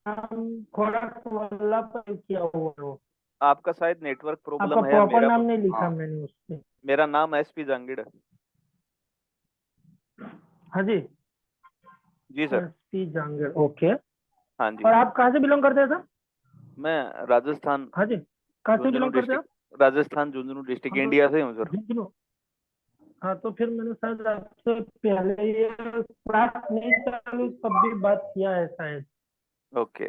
नाम थोड़ा वल्ला पर किया हुआ है वो। आपका शायद नेटवर्क आपका प्रॉब्लम है या प्रॉपर मेरा नाम नहीं लिखा हाँ मैंने उसमें। मेरा नाम एसपी जांगिड़ है। हाँ जी, जी सर। SP Jangad, okay. हाँ जी, और आप कहाँ से बिलोंग करते हैं सर? मैं राजस्थान हाँ जी, कहाँ से झुंझुनू बिलोंग करते हैं आप? डिस्ट्रिक्ट, राजस्थान झुंझुनू डिस्ट्रिक्ट हाँ तो इंडिया से हूँ सर। झुंझुनू। हाँ तो फिर मैंने शायद आपसे पहले ये क्लास नहीं चालू तब भी बात किया है शायद। ओके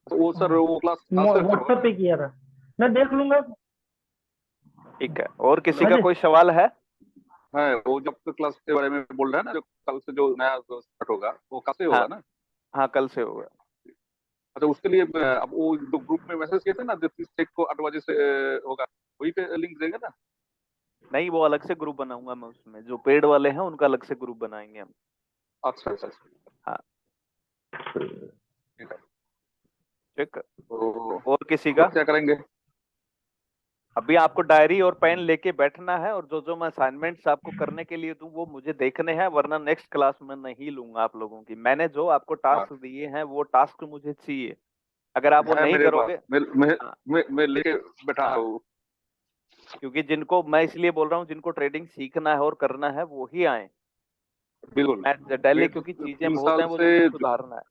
तो वो सर वो क्लास से व्हाट्सएप पे किया था, मैं देख लूंगा। ठीक है। और किसी हाँ का जी, कोई सवाल है? है। वो जब तक क्लास के बारे में बोल रहे हैं ना, जो कल से जो नया स्टार्ट होगा वो कल से हाँ होगा ना? हाँ कल से होगा। अच्छा, उसके लिए अब वो जो ग्रुप में मैसेज किए थे ना, जो 30 को 8 बजे से होगा, वही पे लिंक देंगे ना? नहीं वो अलग से ग्रुप बनाऊंगा मैं, उसमें जो पेड वाले हैं उनका अलग से ग्रुप बनाएंगे हम। अच्छा अच्छा अच्छा, हाँ ठीक है। ठीक है। तो और किसी और का? क्या करेंगे? अभी आपको डायरी और पेन लेके बैठना है, और जो जो मैं असाइनमेंट्स आपको करने के लिए दूं वो मुझे देखने हैं, वरना नेक्स्ट क्लास में नहीं लूंगा आप लोगों की। मैंने जो आपको हाँ, टास्क दिए हैं वो टास्क मुझे चाहिए। अगर आप वो है नहीं मेरे पास, करोगे। हाँ, मैं लेके बैठा हाँ हूँ। क्योंकि जिनको मैं इसलिए बोल रहा हूँ, जिनको ट्रेडिंग सीखना है और करना है वो ही आए। बिल्कुल। मैं डेली, मैं तो क्योंकि चीजें 3 बहुत साल हैं वो से मुझे सुधारना है।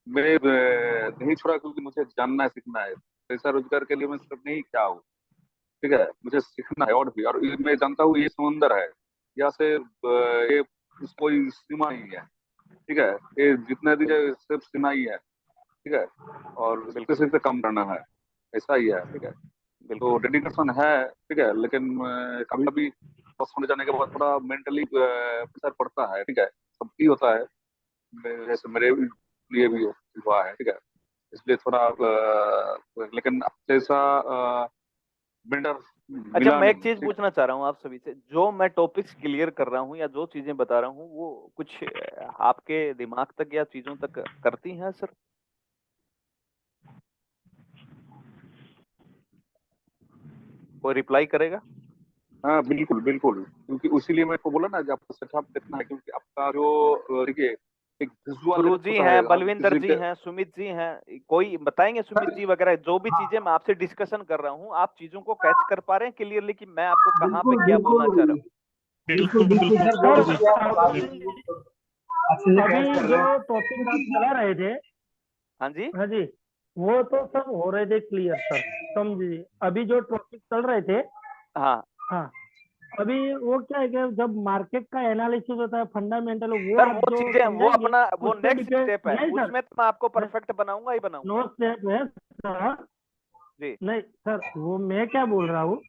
मैं नहीं छोड़ा, क्योंकि मुझे जानना है, सीखना है। पैसा रोजगार के लिए मैं सिर्फ नहीं क्या हूँ, ठीक है। मुझे सीखना है और भी, और मैं जानता हूँ ये समुंदर है, यहाँ से ये कोई सीमा नहीं है, ठीक है। ये जितना भी है सिर्फ सीमा ही है, ठीक है। और इससे बिल्कुल सिर्फ कम करना है, ऐसा ही है, ठीक है। तो बिल्कुल। डेडिकेशन है, ठीक है, लेकिन कभी कभी बस होने जाने के बाद थोड़ा मेंटली प्रेशर पड़ता है, ठीक है। सबकी होता है, जैसे मेरे लिए भी हुआ है, ठीक है। इसलिए थोड़ा लेकिन अब जैसा बिल्डर अच्छा मिला मैं एक नहीं, चीज ठीक है। पूछना चाह रहा हूँ आप सभी से, जो मैं टॉपिक्स क्लियर कर रहा हूँ या जो चीजें बता रहा हूँ वो कुछ आपके दिमाग तक या चीजों तक करती हैं सर? कोई रिप्लाई करेगा? हाँ बिल्कुल बिल्कुल, क्योंकि उसीलिए मेरे को बोला ना कि आपको सेटअप देखना है, क्योंकि आपका जो देखिए एक विजुअल गुरु जी होता है, हैं, हम बलविंदर किसी जी के। हैं, सुमित जी हैं, कोई बताएंगे? सुमित जी वगैरह, जो भी चीजें मैं आपसे डिस्कशन कर रहा हूँ आप चीजों को कैच कर पा रहे हैं क्लियरली कि मैं आपको कहाँ पे बिल्कुल क्या बोलना चाह रहा बिल्कुल हूँ? बिल्कुल बिल्कुल बिल्कुल बिल्कुल सर, सर बहुत सर। बढ़िया आप अभी अच्छे से कैच अभी कर रहे जो हैं। टॉपिक आप चला रहे थे, हाँ जी। हाँ जी, वो तो सब हो रहे थे क्लियर सर, समझिए। अभी जो टॉपिक चल रहे थे, हाँ हाँ, अभी वो क्या है कि जब मार्केट का एनालिसिस होता है फंडामेंटल, वो सर आप वो जो चीजें वो समझाएंगे अपना वो उस पर नेक्स्ट डिपेंड स्टेप है, नहीं सर। उसमें तो मैं आपको परफेक्ट बनाऊंगा ही बनाऊंगा। नो स्टेप है सर। जी नहीं सर, वो मैं क्या बोल रहा हूँ,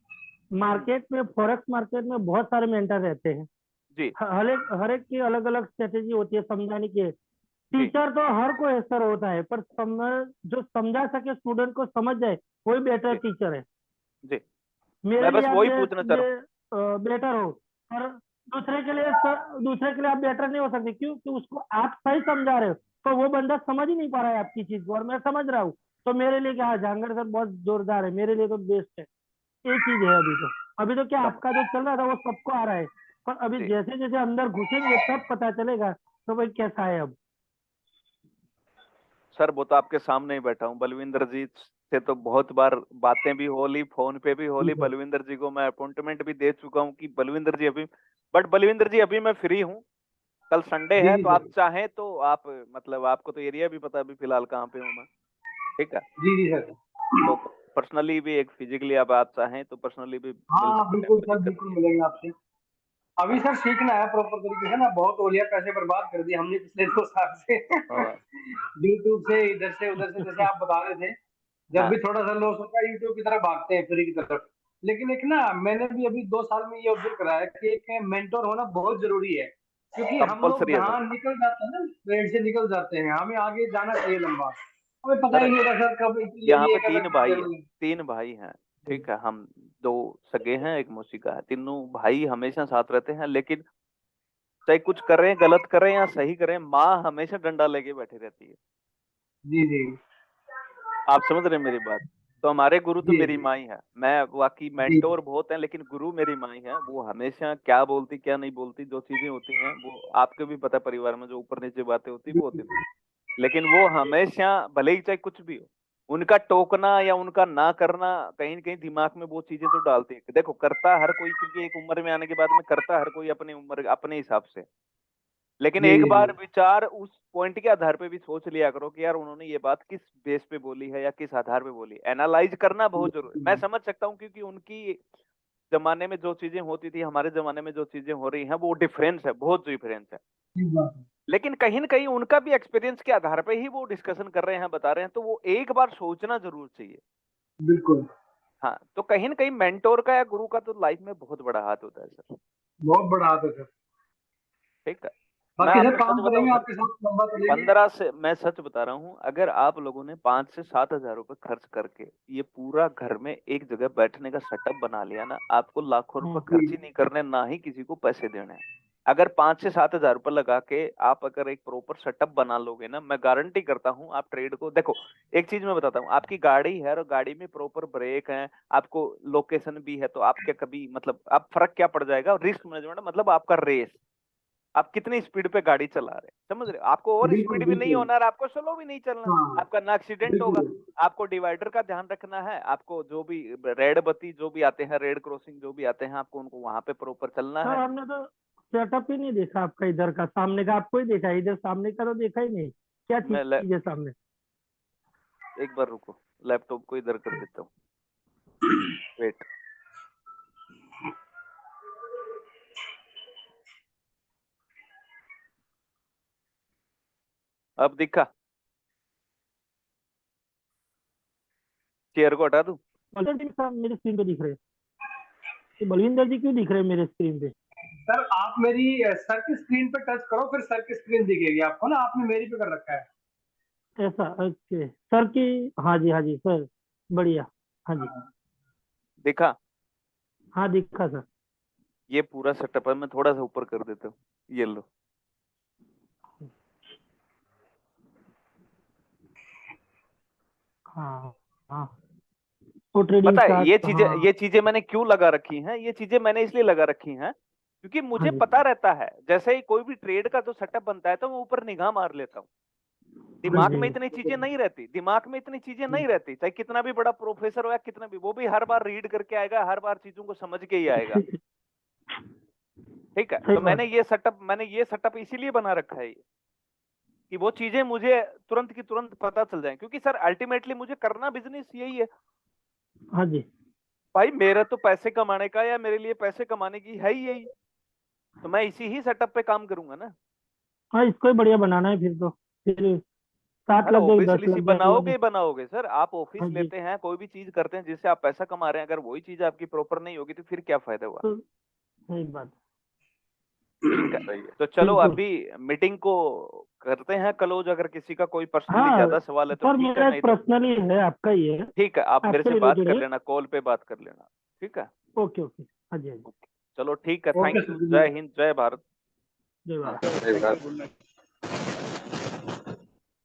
मार्केट में फॉरेक्स मार्केट में बहुत सारे मेंटर रहते हैं। जी हर एक की अलग अलग स्ट्रेटेजी होती है समझाने की। जी टीचर तो हर कोई सर होता है, पर जो समझा सके स्टूडेंट को समझ जाए वही बेटर जी टीचर है। जी मेरे मैं लिए बस आप वही पूछना चाह रहा बेटर हो, पर दूसरे के लिए आप बेटर नहीं हो सकते, क्यों? कि उसको आप सही समझा रहे हो, तो वो बंदा समझ ही नहीं पा रहा है आपकी चीज को, और मैं समझ रहा हूँ। तो मेरे लिए क्या, जहांगीर सर बहुत जोरदार है, मेरे लिए तो बेस्ट है। ये चीज है अभी तो क्या हूँ। आपका जो चल रहा था वो सबको आ रहा है, पर अभी जी जैसे जैसे अंदर घुसेंगे तब पता चलेगा तो भाई कैसा है अब। सर वो तो आपके सामने ही बैठा हूँ, बलविंदर जी से तो बहुत बार बातें भी हो ली, फोन पे भी हो जी ली, सर। बलविंदर जी को मैं अपॉइंटमेंट भी दे चुका हूँ कि बलविंदर जी अभी, बट बलविंदर जी अभी मैं फ्री हूँ, कल संडे जी है, जी तो सर। आप चाहें तो आप मतलब आपको तो एरिया भी पता है अभी फिलहाल कहाँ पे हूँ मैं, ठीक है? जी जी सर। तो पर्सनली भी एक फिजिकली अब आप चाहें तो पर्सनली भी मिल हाँ सकते हैं, बिल्कुल कोई सर, दिक्कत बिल्कुल नहीं मिलेंगे आपसे। अभी सर सीखना है प्रॉपर तरीके से ना, बहुत ओलिया पैसे बर्बाद कर दिए हमने पिछले 2 साल से है। हाँ यूट्यूब से इधर से उधर से, जैसे आप बता रहे थे। जब हाँ भी थोड़ा सा लॉस होता है यूट्यूब की तरफ भागते हैं, फ्री की तरफ। लेकिन एक ना, मैंने भी अभी 2 साल में ये ऑब्जर्व करा है कि एक मेंटोर होना बहुत जरूरी है। क्योंकि हम लोग कंपलसरी है सर। जहाँ निकल जाते हैं ना, ट्रेड से निकल जाते हैं, हमें आगे जाना चाहिए लंबा। हमें पता सर ही नहीं होता सर कब ले यहाँ लिए पे कब तीन भाई है, ले लिए। तीन भाई हैं, ठीक है? हम दो सगे हैं, एक मौसी का है, तीनों भाई हमेशा साथ रहते हैं, लेकिन चाहे कुछ करें, गलत करें या सही करें, माँ हमेशा डंडा लेके बैठी रहती है। जी जी आप समझ रहे हैं मेरी बात? तो हमारे गुरु तो जी मेरी माँ ही है, मैं बाकी जी मेंटोर बहुत हैं, लेकिन गुरु मेरी माँ ही है। वो हमेशा क्या बोलती क्या नहीं बोलती, जो चीजें होती हैं वो आपको भी पता है, परिवार में जो ऊपर नीचे बातें होती वो होती थी, लेकिन वो हमेशा भले ही चाहे कुछ भी हो, उनका टोकना या उनका ना करना कहीं न कहीं दिमाग में वो चीजें तो डालती है। देखो करता हर कोई, क्योंकि एक उम्र में आने के बाद में करता हर कोई अपनी उम्र अपने हिसाब से, लेकिन जी एक जी बार विचार उस पॉइंट के आधार पे भी सोच लिया करो कि यार उन्होंने ये बात किस बेस पे बोली है या किस आधार पे बोली। एनालाइज करना बहुत जरूरी है। मैं समझ सकता हूँ क्योंकि उनकी जमाने में जो चीजें होती थी, हमारे जमाने में जो चीजें हो रही हैं, वो डिफरेंस है, बहुत डिफरेंस है। ठीक बात है। लेकिन कहीं ना कहीं उनका भी एक्सपीरियंस के आधार पे ही वो डिस्कशन कर रहे हैं, बता रहे हैं, तो वो एक बार सोचना जरूर चाहिए। बिल्कुल। हाँ, तो कहीं ना कहीं मेंटोर का या गुरु का तो लाइफ में बहुत बड़ा हाथ होता है सर, बहुत बड़ा हाथ है सर। ठीक है? मैं बाकी सर आपको सच काम बताऊं करेंगे सर, आपके साथ, लंबा चलेंगे। 15 से, मैं सच बता रहा हूँ, अगर आप लोगों ने 5 से 7 हजार रुपए खर्च करके ये पूरा घर में एक जगह बैठने का सेटअप बना लिया ना, आपको लाखों रुपए हाँ खर्च ही नहीं करने, ना ही किसी को पैसे देने हैं। अगर 5 से 7 हजार रुपए लगा के आप अगर एक प्रॉपर सेटअप बना लोगे ना, मैं गारंटी करता हूँ आप ट्रेड को, देखो एक चीज मैं बताता हूँ, आपकी गाड़ी है और गाड़ी में प्रॉपर ब्रेक है, आपको लोकेशन भी है, तो आप क्या कभी मतलब आप फर्क क्या पड़ जाएगा, रिस्क मैनेजमेंट मतलब आपका रेस, आप कितनी स्पीड पे गाड़ी चला रहे हैं, समझ रहे हो? आपको ओवर बिल्कुल स्पीड भी नहीं बिल्कुल। होना और आपको स्लो भी नहीं चलना, हाँ आपका ना एक्सीडेंट होगा। बिल्कुल। आपको डिवाइडर का ध्यान रखना है, आपको जो भी रेड बत्ती जो भी आते हैं, रेड क्रॉसिंग जो भी आते हैं, आपको उनको वहां पे प्रॉपर चलना सर, है। हमने तो सेटअप ही नहीं देखा आपका, इधर का सामने का आपको ही देखा है, इधर सामने का तो देखा ही नहीं। क्या चीज है सामने? एक बार रुको, लैपटॉप को इधर कर देता हूँ, वेट। अब दिखा? चेयर को हटा दूं? बलविंदर जी साहब मेरे स्क्रीन पे दिख रहे हैं, तो बलविंदर जी क्यों दिख रहे हैं मेरे स्क्रीन पे? सर आप मेरी सर की स्क्रीन पे टच करो, फिर सर की स्क्रीन दिखेगी आपको ना, आपने मेरी पे कर रखा है। ऐसा, ओके सर की। हाँ जी सर, बढ़िया। हाँ जी। दिखा? हाँ दिखा सर। ये पूरा सेटअप है, मैं थोड़ा सा ऊपर कर देता हूँ, ये लो। हाँ हाँ, वो ट्रेडिंग पता है चार्ट, हाँ। ये चीजें मैंने क्यों लगा रखी हैं, ये चीजें मैंने इसलिए लगा रखी हैं क्योंकि हाँ मुझे जी। पता रहता है, जैसे ही कोई भी ट्रेड का जो सेटअप बनता है तो मैं ऊपर निगाह मार लेता हूँ। हाँ दिमाग जी। में इतनी चीजें नहीं रहती, दिमाग में इतनी चीजें नहीं रहती, चाहे कितना भी बड़ा प्रोफेसर हो या कितना भी, वो भी हर बार रीड करके आएगा, हर बार चीजों को समझ के ही आएगा, ठीक है? सही तो बात। मैंने ये सेटअप इसीलिए बना रखा है कि वो चीजें मुझे तुरंत की तुरंत पता चल जाए, क्योंकि सर अल्टीमेटली मुझे करना बिजनेस यही है। हाँ जी। भाई मेरा तो पैसे कमाने का या मेरे लिए पैसे कमाने की है ही यही, तो मैं इसी ही सेटअप पे काम करूंगा ना। हाँ, इसको ही बढ़िया बनाना है फिर तो। फिर 7 अरे लग जाएगी, 10 ऑब्वियसली लग सी जाएगी, बनाओगे ही बनाओगे सर। आप ऑफिस हाँ जी। लेते हैं, कोई भी चीज करते हैं जिससे आप पैसा कमा रहे हैं, अगर वही चीज आपकी प्रॉपर नहीं होगी तो फिर क्या फायदा हुआ। तो सही बात। ठीक है, सही है। तो चलो बिल्कुल। अभी मीटिंग को करते हैं क्लोज। अगर किसी का कोई पर्सनली हाँ ज्यादा सवाल है तो सर, ठीक है, मेरा नहीं एक तो पर्सनली है, आपका ही है, ठीक है, आप मेरे आपसे से बात रिलेटेड कर है। लेना, कॉल पे बात कर लेना। ठीक है, ओके ओके, हाँ जी हाँ जी। चलो ठीक है, ओके थैंक यू, सर जी। जय हिंद, जय भारत। जय भारत। जय भारत। Good night.